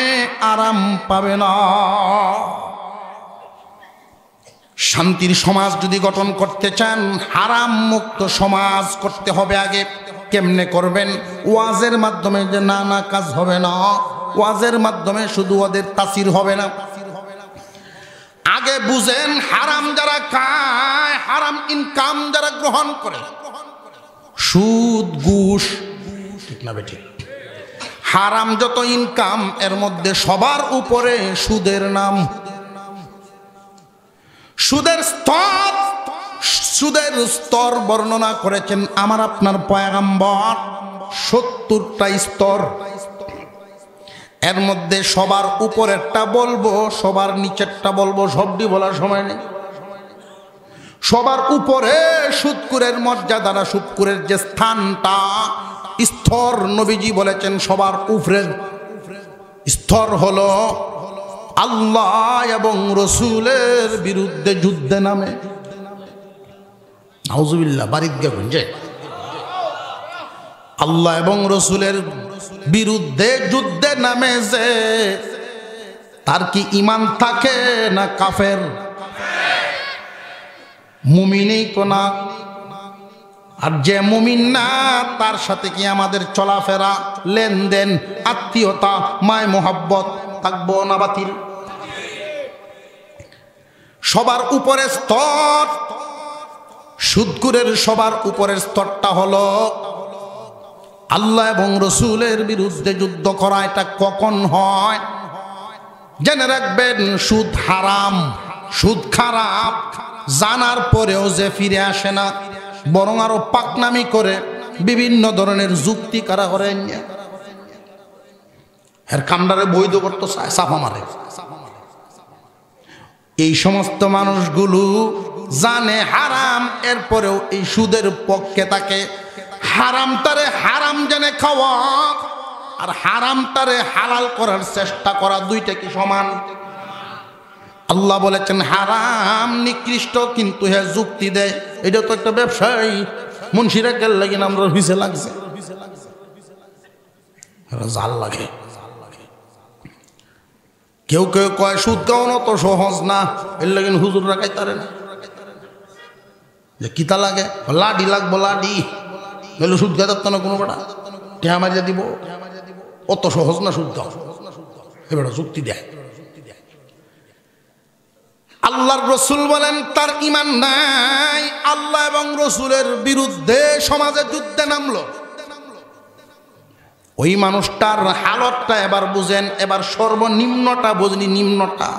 আরাম পাবে না। শান্তির সমাজ যদি গঠন করতে চান, হারাম মুক্ত সমাজ করতে হবে আগে। কেমনে করবেন? ওয়াজের মাধ্যমে যে না না কাজ হবে না, ওয়াজের মাধ্যমে শুধু ওদের তাসির হবে না। আগে বুঝেন, হারাম যারা খায়, হারাম ইনকাম যারা গ্রহণ করে, সুদ ঘুষ, ঠিক না বেঠিক? হারাম যত ইনকাম, এর মধ্যে সবার উপরে সুদের নাম। সুদের স্তর, সুদের স্তর বর্ণনা করেছেন আমার আপনার পয়গম্বর, 70টা স্তর। এর মধ্যে সবার উপরেরটা বলবো, সবার নিচেরটা বলবো, সবটি বলার সময় নেই। সবার উপরে সুদকুরের মর্যাদা, সুদকুরের যে স্থানটা, স্তর, নবীজি বলেছেন সবার উপরের স্তর হলো আল্লাহ এবং রসুলের বিরুদ্ধে যুদ্ধে নামে। নাউজুবিল্লাহ, বারিদ্গা গুঞ্জে। আল্লাহ এবং রসুলের বিরুদ্ধে যুদ্ধে নামে যে, তার কি ইমান থাকে না কাফের? মুমিনই তো না। আর যে মুমিন না, তার সাথে কি আমাদের চলাফেরা, লেনদেন, আত্মীয়তা, মায় মোহাব্বত থাকবো না বাতিল? সবার উপরের স্তর, সুদকুরের সবার উপরের স্তরটা হলো আল্লাহ এবং রসুলের বিরুদ্ধে যুদ্ধ করা। এটা কখন হয় জেনে রাখবেন। সুদ হারাম, সুদ খারাপ জানার পরেও যে ফিরে আসে না, বরং আরো পাকনামি করে, বিভিন্ন ধরনের যুক্তি কারা করে, এর কামডারে বৈধ করতো, সাফা মারে। এই সমস্ত মানুষগুলো জানে হারাম, এরপরেও এই সুদের পক্ষে থাকে। হারামটারে হারাম জেনে খাওয়া আর হারামটারে হালাল করার চেষ্টা করা দুইটা কি সমান? আল্লাহ বলেছেন হারাম নিকৃষ্ট, কিন্তু হ্যাঁ যুক্তি দেয় এটা তো একটা ব্যবসায়ী, মুন্সিরা গেল লাগে আমরা ভিসে লাগছে, জাল লাগে। কেউ কেউ কয় সুদ খাওয়ানো তো সহজ না, এর লাগে হুজুর রাখাই তারে না, যে কিতা লাগে লাডি লাগবো, লাডি নইলে সুদ খাই তার না কোনো বেটা টেহা মারিয়া দিব, অত সহজ না সুদ খাও, এবার যুক্তি দেয়। আল্লাহর রসুল বলেন তার ঈমান নাই, আল্লাহ এবং রসুলের বিরুদ্ধে সমাজে যুদ্ধে নামলো, ওই মানুষটার হালতটা এবার বুঝেন। এবার সর্বনিম্নটা বুঝনি, নিম্নটা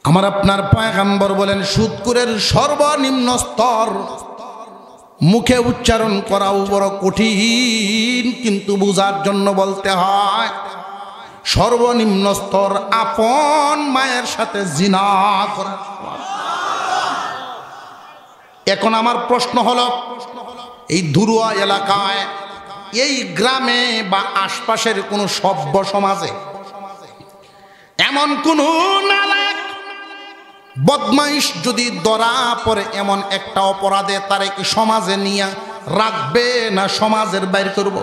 আমার আপনার পয়গম্বর বলেন সুদখোরের সর্বনিম্ন স্তর মুখে উচ্চারণ করাও বড় কঠিন, কিন্তু বুঝার জন্য বলতে হয় সর্বনিম্ন স্তর আপন মায়ের সাথে জিনা করা। এখন আমার প্রশ্ন হলো, এই ধুরুয়া এলাকায়, এই গ্রামে বা আশপাশের কোন সভ্য সমাজে এমন কোন নালায়েক বদমাইশ যদি ধরা পড়ে এমন একটা অপরাধে, তারে কি সমাজে নিয়ে রাখবে না সমাজের বাইর করব?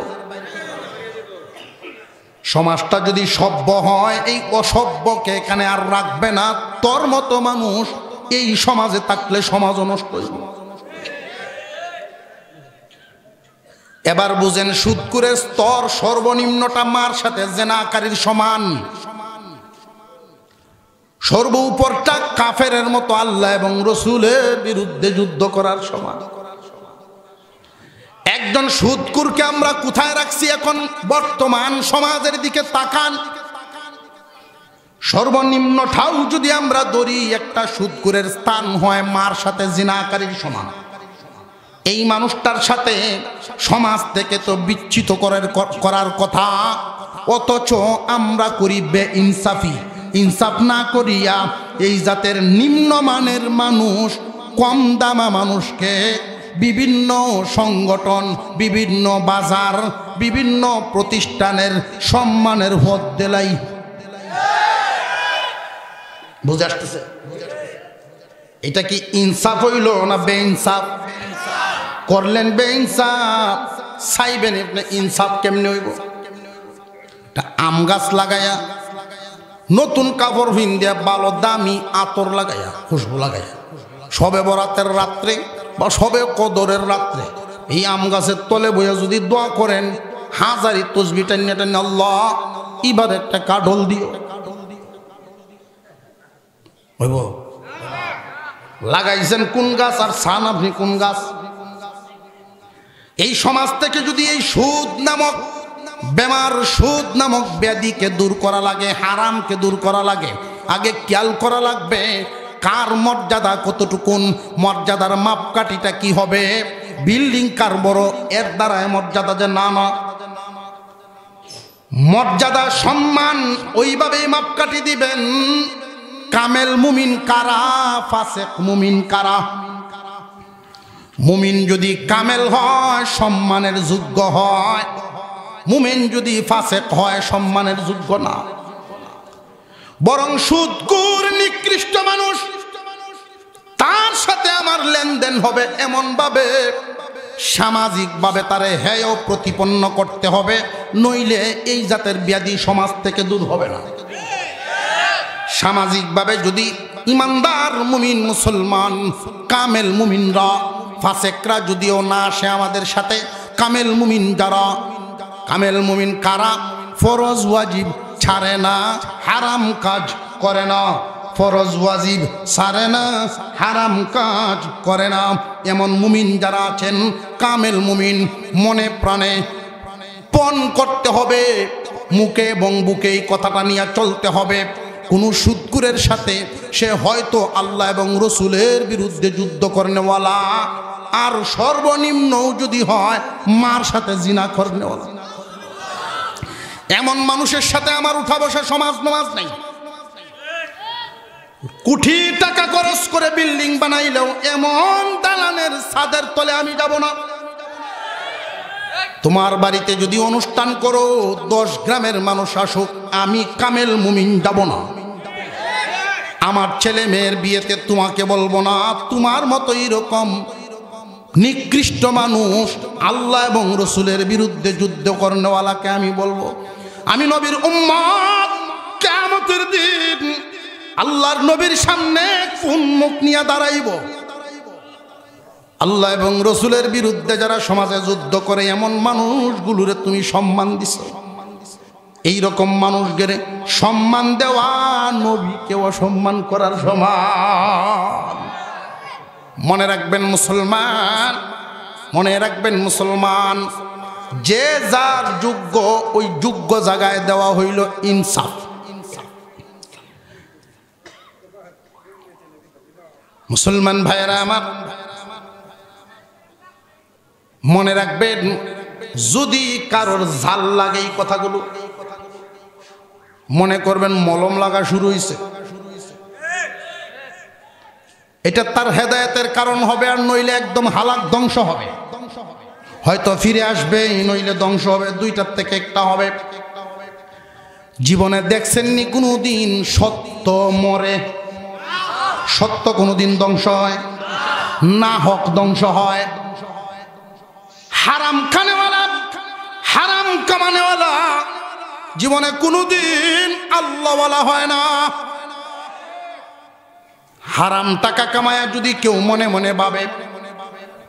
সমাজটা যদি সভ্য হয়, এই অসভ্যকে এখানে আর রাখবে না। তোর মতো মানুষ এই সমাজে থাকলে সমাজও নষ্ট হইবে। এবার বুঝেন সুদখোরের স্তর সর্বনিম্নটা মার সাথে জেনাকারীর সমান, সর্ব উপরটা কাফেরের মতো আল্লাহ এবং রসুলের বিরুদ্ধে যুদ্ধ করার সমান। একজন সুদখোরকে আমরা কোথায় রাখছি? এখন বর্তমান সমাজের দিকে তাকান, সর্বনিম্নটাও যদি আমরা ধরি, একটা সুদখোরের স্থান হয় মার সাথে জিনাকারীর সমান। এই মানুষটার সাথে সমাজ থেকে তো বিচ্ছিত করার কথা, অথচ আমরা করি বেইনসাফি। ইনসাফ না করিয়া এই জাতের নিম্নমানের মানুষ, কম দামা মানুষকে বিভিন্ন সংগঠন, বিভিন্ন বাজার, বিভিন্ন প্রতিষ্ঠানের সম্মানের পদ দেলাই। বুঝে আসতেছে? এটা কি ইনসাফ হইল না বেইনসাফ? করলেন বেইনসাফ, চাইবেন আপনি ইনসাফ কেমনে হইব? আম গাছ লাগাইয়া, নতুন কাপড় ভিন্দিয়া, ভালো দামি আতর লাগাইয়া, খুশবু লাগাইয়া, সবে বরাতের রাত্রে বা সবে কদরের রাত্রে এই আম গাছের তলে বইয়া যদি দোয়া করেন, হাজারি তসবি টানিয়া টানিয়া আল্লাহ এবার একটা কাঠল দিও, হইব? লাগাইছেন কোন গাছ আর ছান আপনি কোন গাছ? এই সমাজ থেকে যদি এই সুদ নামক বেমার, সুদ নামক ব্যাধিকে দূর করা লাগে, হারামকে দূর করা লাগে, আগে খেয়াল করা লাগবে কার মর্যাদা কতটুকুন, মর্যাদার মাপকাঠিটা কি হবে, বিল্ডিং কার বড় এর দ্বারা মর্যাদা যে না না, মর্যাদা সম্মান ওইভাবেই মাপকাঠি দিবেন। কামেল মুমিন কারা, ফাসেক মুমিন কারা? মুমিন যদি কামেল হয় সম্মানের যোগ্য হয়, মুমিন যদি ফাসেক হয় সম্মানের যোগ্য না। বরং সুদখোর নিকৃষ্ট মানুষ, তার সাথে আমার লেনদেন হবে এমন ভাবে সামাজিক ভাবে তারে হেয় প্রতিপন্ন করতে হবে, নইলে এই জাতের ব্যাধি সমাজ থেকে দূর হবে না। সামাজিক ভাবে যদি ইমানদার মুমিন, মুসলমান, কামেল মুমিনরা, ফাসেকরা যদিও না আসে আমাদের সাথে, কামেল মুমিন যারা, কামেল মুমিন কারা? ফরজ ওয়াজিব ছাড়ে না, হারাম কাজ করে না, ফরজ ওয়াজিব ছাড়ে না, হারাম কাজ করে না, এমন মুমিন যারা আছেন, কামেল মুমিন, মনে প্রাণে পণ করতে হবে, মুখে এবং বুকে এই কথাটা নিয়ে চলতে হবে। কোন সুদখোরের সাথে সে হয়তো আল্লাহ এবং রসুলের বিরুদ্ধে যুদ্ধ করেনেওয়ালা, আর সর্বনিম্ন যদি হয় মার সাথে জিনা করেনেওয়ালা, এমন মানুষের সাথে আমার উঠা বসা সমাজ নমাজ নাই। কোটি টাকা খরচ করে বিল্ডিং বানাইলেও এমন দালানের ছাদের তলে আমি যাব না। তোমার বাড়িতে যদি অনুষ্ঠান করো 10 গ্রামের মানুষ আসুক, আমি কামেল মুমিন যাব না। আমার ছেলে মেয়ের বিয়েতে তোমাকে বলবো না। তোমার মতো এরকম নিকৃষ্ট মানুষ, আল্লাহ এবং রসুলের বিরুদ্ধে যুদ্ধ করনেওয়ালাকে আমি বলবো। আমি নবীর উম্মত, কিয়ামতের দিন আল্লাহর নবীর সামনে কোন মুখ নিয়ে দাঁড়াইব? আল্লাহ এবং রসুলের বিরুদ্ধে যারা সমাজে যুদ্ধ করে এমন মানুষগুলোরে তুমি সম্মান দিছ। এইরকম মানুষদের সম্মান দেওয়া নবীকে অসম্মান করার সমান। মনে রাখবেন মুসলমান, মনে রাখবেন মুসলমান, যে যার যোগ্য ওই যোগ্য জায়গায় দেওয়া হইল ইনসাফ। মুসলমান ভাইয়েরা আমার, মনে রাখবেন, যদি কারোর ঝাল লাগে এই কথাগুলো মনে করবেন মলম লাগা শুরু হয়েছে, এটা তার হেদায়েতের কারণ হবে, আর নইলে একদম হালাক ধ্বংস হবে। হয়তো ফিরে আসবে, নইলে ধ্বংস হবে, দুইটার থেকে একটা হবে। জীবনে দেখছেননি কোনোদিন সত্য মরে? সত্য কোনোদিন ধ্বংস হয় না, হক ধ্বংস হয়। হারাম খানেওয়ালা, হারাম কামানেওয়ালা জীবনে কোনোদিন আল্লাহওয়ালা হয় না। হারাম টাকা কামায়া যদি কেউ মনে মনে ভাবে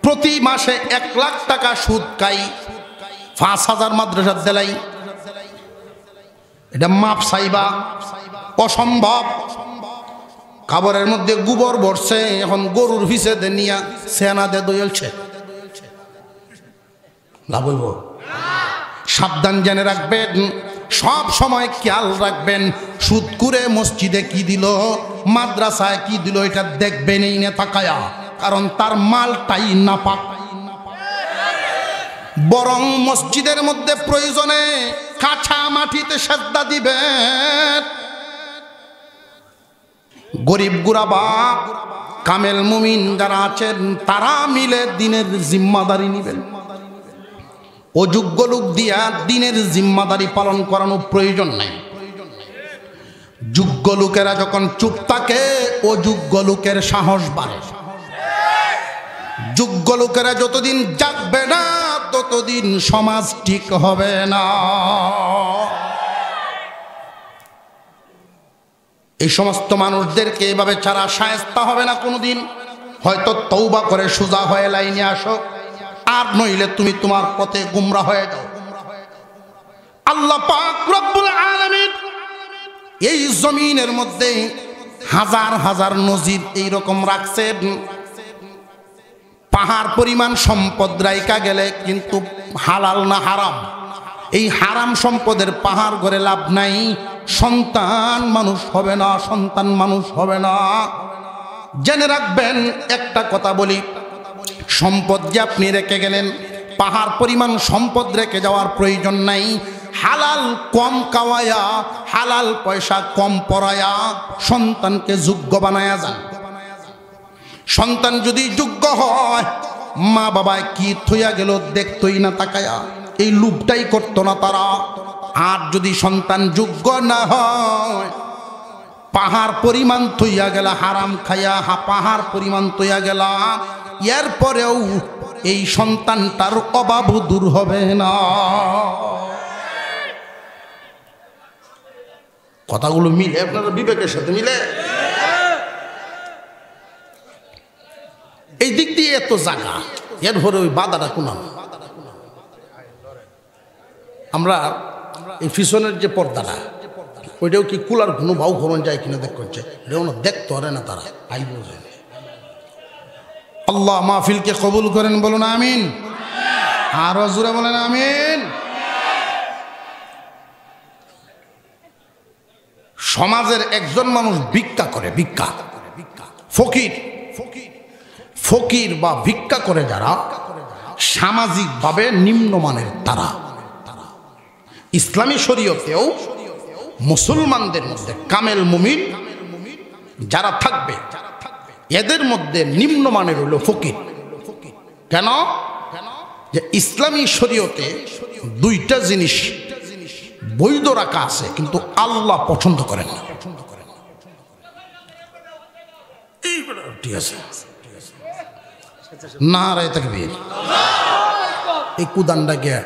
প্রতি মাসে 1 লাখ টাকা সুদ খাই, 5,000 মাদ্রাসা দেলাই, এটা মাপ চাইবা অসম্ভব। খাবারের মধ্যে গোবর ভরছে, এখন গরুর ভিসে দে নিয়া সেনা দে দইলছে, লাভ হইব? সাবধান জেনে রাখবেন, সব সময় খেয়াল রাখবেন, সুদ করে মসজিদে কি দিল, মাদ্রাসায় কি দিল, এটা দেখবেন এই না তাকায়া, কারণ তার মালটাই নাপাক। বরং মসজিদের মধ্যে প্রয়োজনে কাঁচা মাটিতে সেজদা দিবেন। গরিব গুরাবা কামেল মুমিন যারা আছেন তারা মিলে দিনের জিম্মাদারি নিবেন। অযোগ্য লোক দিয়া দিনের জিম্মাদারি পালন করানো প্রয়োজন নাই। যোগ্য লোকেরা যখন চুপ থাকে, অযোগ্য লোকের সাহস বাড়ে। যোগ্য লোকেরা যতদিন জাগবে না ততদিন সমাজ ঠিক হবে না। এই সমস্ত মানুষদেরকে এইভাবে ছাড়া শায়েস্তা হবে না কোনোদিন। হয়তো তওবা করে সোজা হয়ে লাইনে আসো, আর নইলে তুমি তোমার পথে গুমরা হয়ে যাও। আল্লাহ পাক রব্বুল আলামিন এই জমিনের মধ্যে হাজার হাজার নজির এইরকম রাখছেন। পাহাড় পরিমাণ সম্পদ রাইকা গেলে কিন্তু হালাল না হারাম, এই হারাম সম্পদের পাহাড় গড়ে লাভ নাই। সন্তান মানুষ হবে না, সন্তান মানুষ হবে না। জেনে রাখবেন, একটা কথা বলি, সম্পদ যে আপনি রেখে গেলেন, পাহাড় পরিমাণ সম্পদ রেখে যাওয়ার প্রয়োজন নাই। হালাল কম কাওয়ায়া, হালাল পয়সা কম পড়ায়া সন্তানকে যোগ্য বানায়া যান। সন্তান যদি যোগ্য হয়, মা বাবায় কি থইয়া গেল দেখতই না তাকায়া, এই লুপটাই করতো না তারা। আর যদি সন্তান যোগ্য না হয়, পাহাড় পরিমাণ থইয়া গেলা হারাম খাইয়া, পাহাড় পরিমাণ থইয়া গেলা, এরপরেও এই সন্তানটার অভাব দূর হবে না। কথাগুলো মিলে আপনারা বিবেকের সাথে মিলে? এই দিক দিয়ে এত জায়গা, এরপরে ওই বাধাটা কোনা। আমরা এই পিছনের যে পর্দাটা, ওইটাও কি কুলার কোনো বাউ ঘরণ যায় কিনা দেখ করছে, এটাও না দেখতে পারে না তারা। আই বোঝে আল্লাহ মাহফিলকে কবুল করেন, বলুন আমিন। আরো জোরে বলেন আমিন। সমাজের একজন মানুষ ভিক্ষা করে, ভিক্ষা, ফকির, ফকির বা ভিক্ষা করে যারা সামাজিকভাবে নিম্নমানের, তারা ইসলামী শরীয়তেও মুসলমানদের মধ্যে কামেল মুমিন যারা থাকবে, এদের মধ্যে নিম্নমানের হলো ফকির। কেন? যে ইসলামী শরীয়তে দুইটা জিনিস বৈধ রাখা আছে, কিন্তু আল্লাহ পছন্দ করেন না। ঠিক আছে, না রায় তাকবীর, এই কুদানটা গিয়া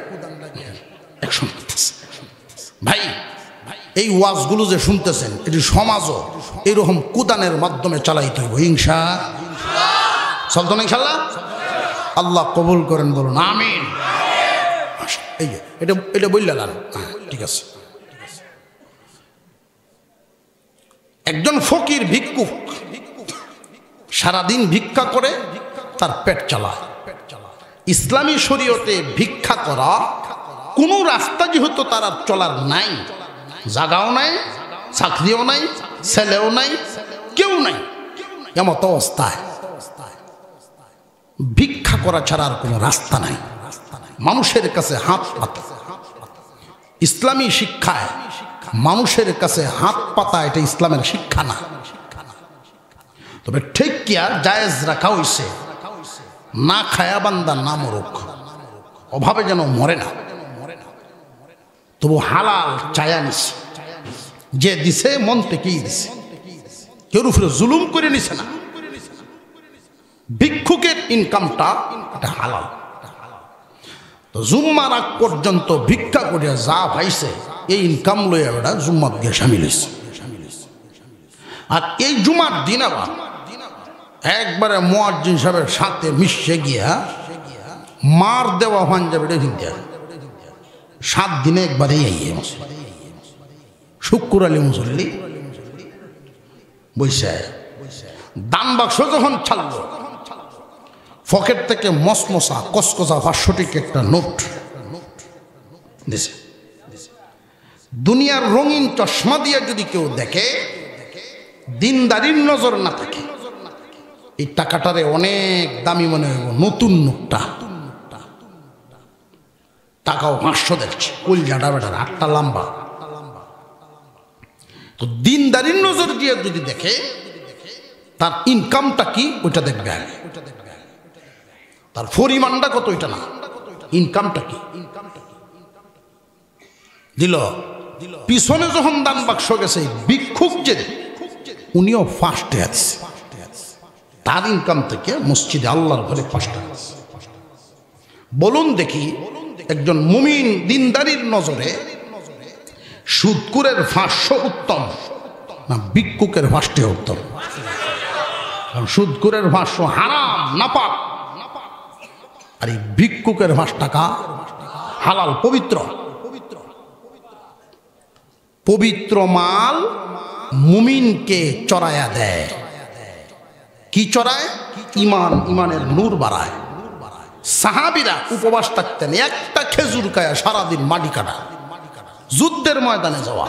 একশন করতেছে। ভাই, এই ওয়াজগুলো যে শুনতেছেন, এটি সমাজও এরকম কুদানের মাধ্যমে চালাইতে হইব। চলতো না ইনশাল্লাহ? আল্লাহ কবুল করেন, বলুন আমিন। এই যে এটা বললেন, ঠিক আছে। একজন ফকির ভিক্ষুক সারাদিন ভিক্ষা করে তার পেট চালায়। ইসলামী শরীয়তে ভিক্ষা করা কোন রাস্তা যেহেতু তার আর চলার নাই, জাগাও নাই, চাকরিও নাই, ছেলেও নাই, কেউ নাই, এমত অবস্থায় ভিক্ষা করা ছাড়া আর কোনো রাস্তা নাই। মানুষের কাছে হাত পাতা, ইসলামী শিক্ষায় মানুষের কাছে হাত পাতা এটা ইসলামের শিক্ষা না। তবে ঠিক কিয়া জায়েজ রাখা হইছে, না খায়া বান্দা না মরুক, অভাবে যেন মরে না। তবু হালাল চায়া নিছে, যে দিছে মন থেকেই দিছে, কেউ উপরে জুলুম করে নিছে না। ভিক্ষুকের ইনকামটা এটা হালাল। তো জুম্মার আগ পর্যন্ত ভিক্ষা করিয়া যা পাইছে এই ইনকাম লইয়া ওটা জুম্মাত গিয়ে সামিল হয়েছে। আর এই জুমার দিন আবার একবারে মুয়াজ্জিন সাহেবের সাথে মিশে গিয়া মার দেওয়া পাঞ্জাবিটা কিনতে 7 দিনে একবারেই আইয়ে শুক্র আলী মুসল্লি বৈশা দান বাক্স যখন ছাড়ল, পকেট থেকে মসমসা কসকসা 500 টাকা একটা নোট দিছে। দুনিয়ার রঙিন চশমা দিয়ে যদি কেউ দেখে, দিনদারির নজর না থাকে, এই টাকাটারে অনেক দামি মনে হইব। নতুন নোটটা টাকাও 500 দেখছে, কলজাটা বেটার 8টা লম্বা। তো দিনদারির নজর দিয়ে যদি দেখে, তার ইনকামটা কি ওইটা দেখবে আগে, তার পরিমাণটা কত ওইটা না, ইনকামটা কি দিল। পিছনে যখন দান বাক্স গেছে, ভিক্ষুক যে উনিও 5 টাকা দিচ্ছে, তার ইনকাম থেকে মসজিদে আল্লাহর ঘরে 5 টাকা। বলুন দেখি, একজন মুমিন দিনদারির নজরে সুদকুরের 500 উত্তম না ভিক্ষুকের 5 টাকা উত্তম? কারণ সুদকুরের 500 হারাম নাপাক, আর এই ভিক্ষুকের 5 টাকা হালাল পবিত্র। পবিত্র মাল মুমিনকে চড়ায়া দেয়। কি চড়ায়? ইমান, ইমানের নূর বাড়ায়। সাহাবীরা উপবাস থাকতেন, একটা খেজুর খায়া সারাদিন মাটি কাটা, যুদ্ধের ময়দানে যাওয়া।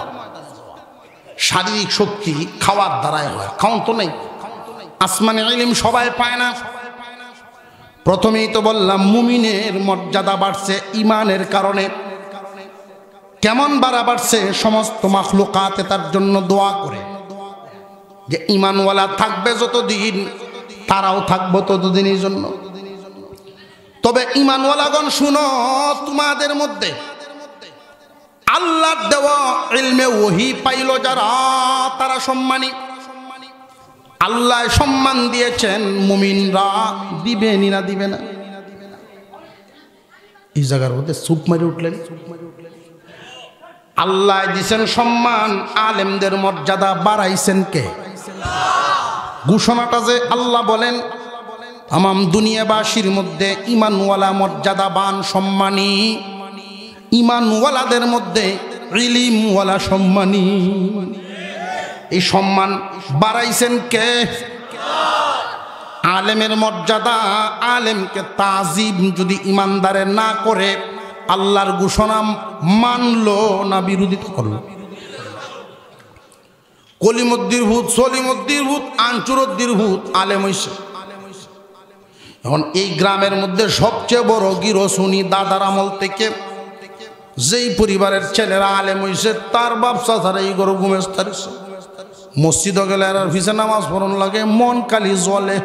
শারীরিক শক্তি খাওয়ার দ্বারাই হয়, খাওয়ান তো নেই। আসমানে ইলম সবাই পায় না। প্রথমেই তো বললাম মুমিনের মর্যাদা বাড়ছে ইমানের কারণে। কেমন বাড়ছে? সমস্ত মাখলুকাতে তার জন্য দোয়া করে যে ইমানওয়ালা থাকবে যতদিন, তারাও থাকবো ততদিনের জন্য। তবে ইমানওয়ালাগণ শুনো, তোমাদের মধ্যে আল্লাহর দেওয়া ইলমে ওহী পাইল যারা, তারা সম্মানী। আল্লাহ সম্মান দিয়েছেন, মুমিনরা দিবে না দিবে না? এই জায়গার মধ্যে চুপ মারি উঠলেন। আল্লাহ দিয়েছেন সম্মান, আলেমদের মর্যাদা বাড়াইছেন কে? ঘোষণাটা যে আল্লাহ বলেন তামাম দুনিয়াবাসীর মধ্যে ইমানওয়ালা মর্যাদাবান সম্মানী, ইমানওয়ালাদের মধ্যে ইলমওয়ালা সম্মানী। এই সম্মান বাড়াইছেন কে? আলেমের মর্যাদা, আলেমকে তাজিম যদি ইমানদারে না করে, আল্লাহর ঘোষণা মানলো না বিরোধিতা করলো? কলিমুদ্দির ভূত, সলিমুদ্দির ভূত, আনচুরুদ্দির ভূত আলেম হইছে। এখন এই গ্রামের মধ্যে সবচেয়ে বড় গিরো শুনি দাদার আমল থেকে যেই পরিবারের ছেলেরা আলেম হইছে, তার ব্যবসা ছাড়া এই গরু ঘুমেস্তারিছে। মসজিদে গেলে আর ফিসে নামাজ পড়ন লাগে, মন খালি জ্বলে,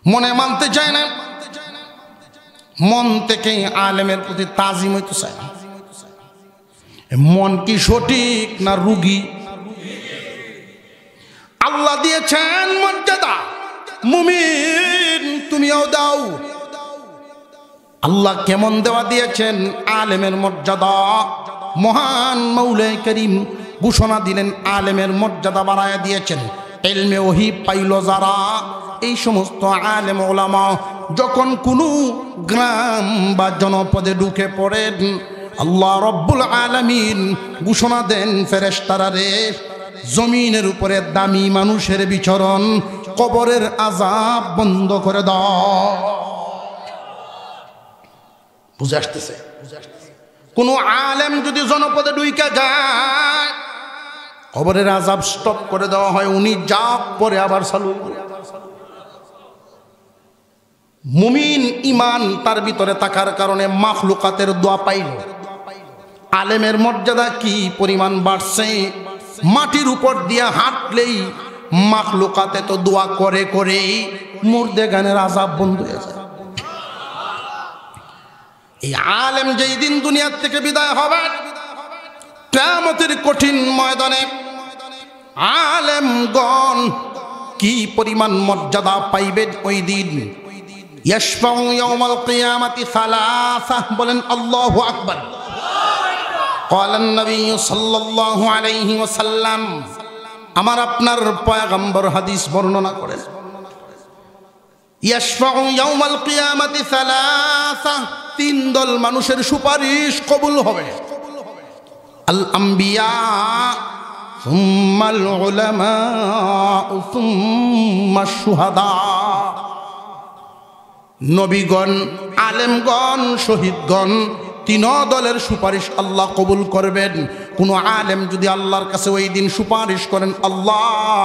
মনে মানতে চায় না। মন থেকে আলেমের প্রতি তাজিম হইতে চায় না। মন কি সঠিক না রুগী? আল্লাহ দিয়েছেন মর্যাদা, মুমিন তুমিও দাও। আল্লাহ কেমন দেওয়া দিয়েছেন আলেমের মর্যাদা? মহান মৌলাই করিম ঘোষণা দিলেন, আলেমের মর্যাদা বাড়ায়া দিয়েছেন। ইলমে ওহী পাইল যারা, এই সমস্ত আলেম ওলামা যখন কোনো গ্রাম বা জনপদে ঢুকে পড়েন, আল্লাহ রব্বুল আলামিন ঘোষণা দেন, ফেরেশতারা রে, জমিনের উপরে দামি মানুষের বিচরণ, কবরের আযাব বন্ধ করে দাও। বুঝে আসতেছে? কোন আলেম যদি জনপদে ঢুইকা যায়, কবরের আযাব স্টপ করে দেওয়া হয়, উনি যা পরে আবার চালু। মুমিন ইমান তার ভিতরে থাকার কারণে মাখলুকাতের দোয়া পাইল। আলেমের মর্যাদা কি পরিমাণ বাড়ছে, মাটির উপর দিয়ে হাঁটলেই মাখলুকাতে তো দোয়া করে করেই মুর্দে গানের আযাব বন্ধ হয়ে যায়। এই আলেম যেই দিন দুনিয়ার থেকে বিদায় হবে, কিয়ামতের কঠিন ময়দানে আলেমগণ কি পরিমাণ মর্যাদা পাইবেন ওই দিন। ইয়াশফাউ ইয়াউমাল কিয়ামাতি সালাসা, বলেন আল্লাহু আকবার। ক্বালান নবী সাল্লাল্লাহু আলাইহি ওয়াসাল্লাম, আমার আপনার পয়গম্বর হাদিস বর্ণনা করেন, ইয়াশফাউ ইয়াউমাল কিয়ামাতি সালাসা, তিন দল মানুষের সুপারিশ কবুল হবে। আল আম্বিয়া সুম্মাল উলামা সুম্মাশ শুহাদা, নবীগণ, আলেমগণ, শহীদগণ, তিন দলের সুপারিশ আল্লাহ কবুল করবেন। কোন আলেম যদি আল্লাহর কাছে ওই দিন সুপারিশ করেন, আল্লাহ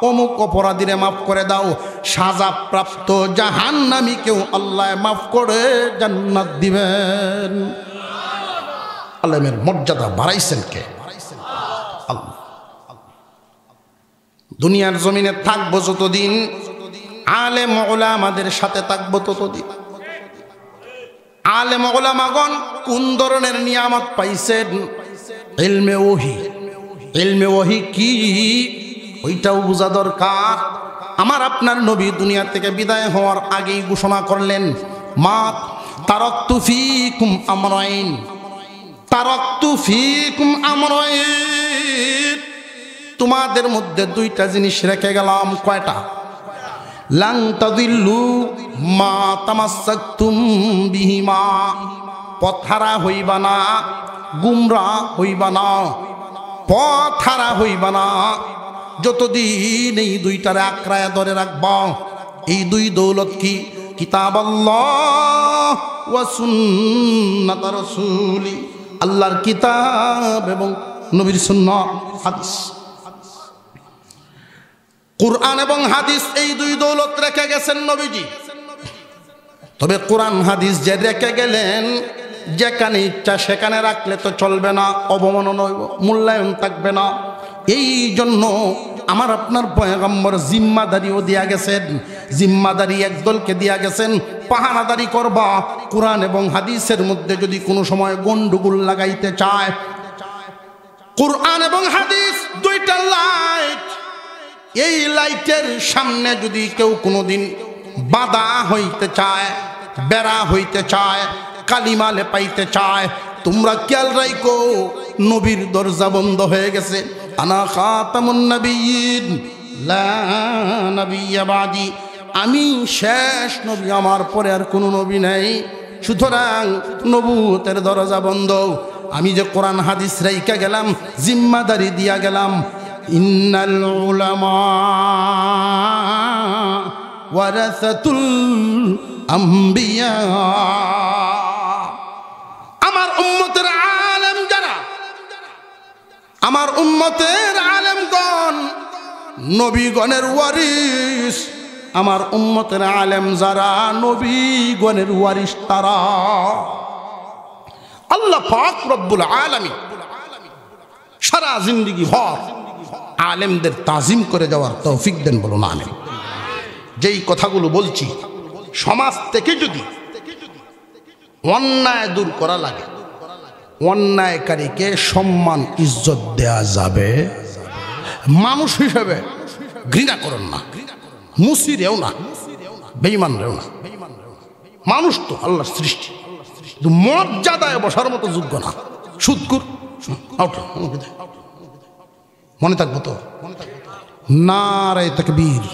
অমুক অপরাধীরে মাফ করে দাও, সাজাপ্রাপ্ত জাহান্নামীকেও আল্লাহ মাফ করে জান্নাত দিবেন। আলেমের মর্যাদা বাড়াইছেন কে? আল্লাহ। দুনিয়ার জমিনে থাকবো যতদিন, আলেম ওলামাদের সাথে থাকবো ততদিন। আলেম ওলামাগণ কোন ধরনের নিয়ামত পাইছেন? ইলমে ওহী। ইলমে ওহী কি ওইটাও বোঝা দরকার। আমার আপনার নবী দুনিয়া থেকে বিদায় হওয়ার আগেই ঘোষণা করলেন, মা তারাকতু ফীকুম আমরাইন, তারাকতু ফীকুম আমরাইন, তোমাদের মধ্যে দুইটা জিনিস রেখে গেলাম। কয়টা? লাং তাদিল্লু মা তামাসসাকতুম বিহিমা, পথহারা হইবা না, গুমরা হইবা না, পথহারা হইবা না, যতদিন এই দুইটারে আঁকড়ায় ধরে রাখবা। এই দুই দৌলত কি? কিতাবাল্লাহ ওয়া সুন্নাত রাসূলি, আল্লাহর কিতাব এবং নবীর সুন্নাহ, হাদিস। কুরআন এবং হাদিস, এই দুই দৌলত রেখে গেছেন নবীজি। তবে কোরআন হাদিস যে রেখে গেলেন, যেখানে ইচ্ছা সেখানে রাখলে তো চলবে না, অবমাননা হইব, মূল্যায়ন থাকবে না। এই জন্য আমার আপনার পয়গম্বর জিম্মাদারিও দিয়া গেছেন। জিম্মাদারি একদলকে দিয়া গেছেন, পাহারাদারি করবা। কোরআন এবং হাদিসের মধ্যে যদি কোনো সময় গন্ডগোল লাগাইতে চায়, কোরআন এবং হাদিস দুইটা লাইট, এই লাইটের সামনে যদি কেউ কোনোদিন বাধা হইতে চায়, বেড়া হইতে চায়, কালিমা লেপাইতে চায়, তোমরা খেয়াল রাখো, নবীর দরজা বন্ধ হয়ে গেছে। আনা খাতামুন নবিয়্যিন লা নবিয়্যা বাদি, আমি শেষ নবী, আমার পরে আর কোনো নবী নাই। সুতরাং নবুয়তের দরজা বন্ধ। আমি যে কোরআন হাদিস রাইখা গেলাম, জিম্মাদারি দিয়া গেলাম, ইন্নাল উলামা ওয়ারাসাতুল আম্বিয়া, আমার উম্মতের আলেম যারা, আমার উম্মতের আলেমগণ নবীগণের ওয়ারিস। আমার উম্মতের আলেম যারা, নবীগণের ওয়ারিস তারা। আল্লাহ পাক রব্বুল আলামিন সারা জিন্দেগি ভর আলেমদের তাজিম করে যাওয়ার তৌফিক দেন, বলুন আমিন। যেই কথাগুলো বলছি, সমাজ থেকে যদি অন্যায় দূর করা লাগে, অন্যায়কারীকে সম্মান ইজ্জত দেয়া যাবে, মানুষ হিসেবে ঘৃণা করেন না, মুসিরেও না, বেঈমান রেও না। মানুষ তো আল্লাহর সৃষ্টি, মর্যাদায় বসার মতো যোগ্য না। সুদকুর মনে থাকবো তো। নারে তাকবীর।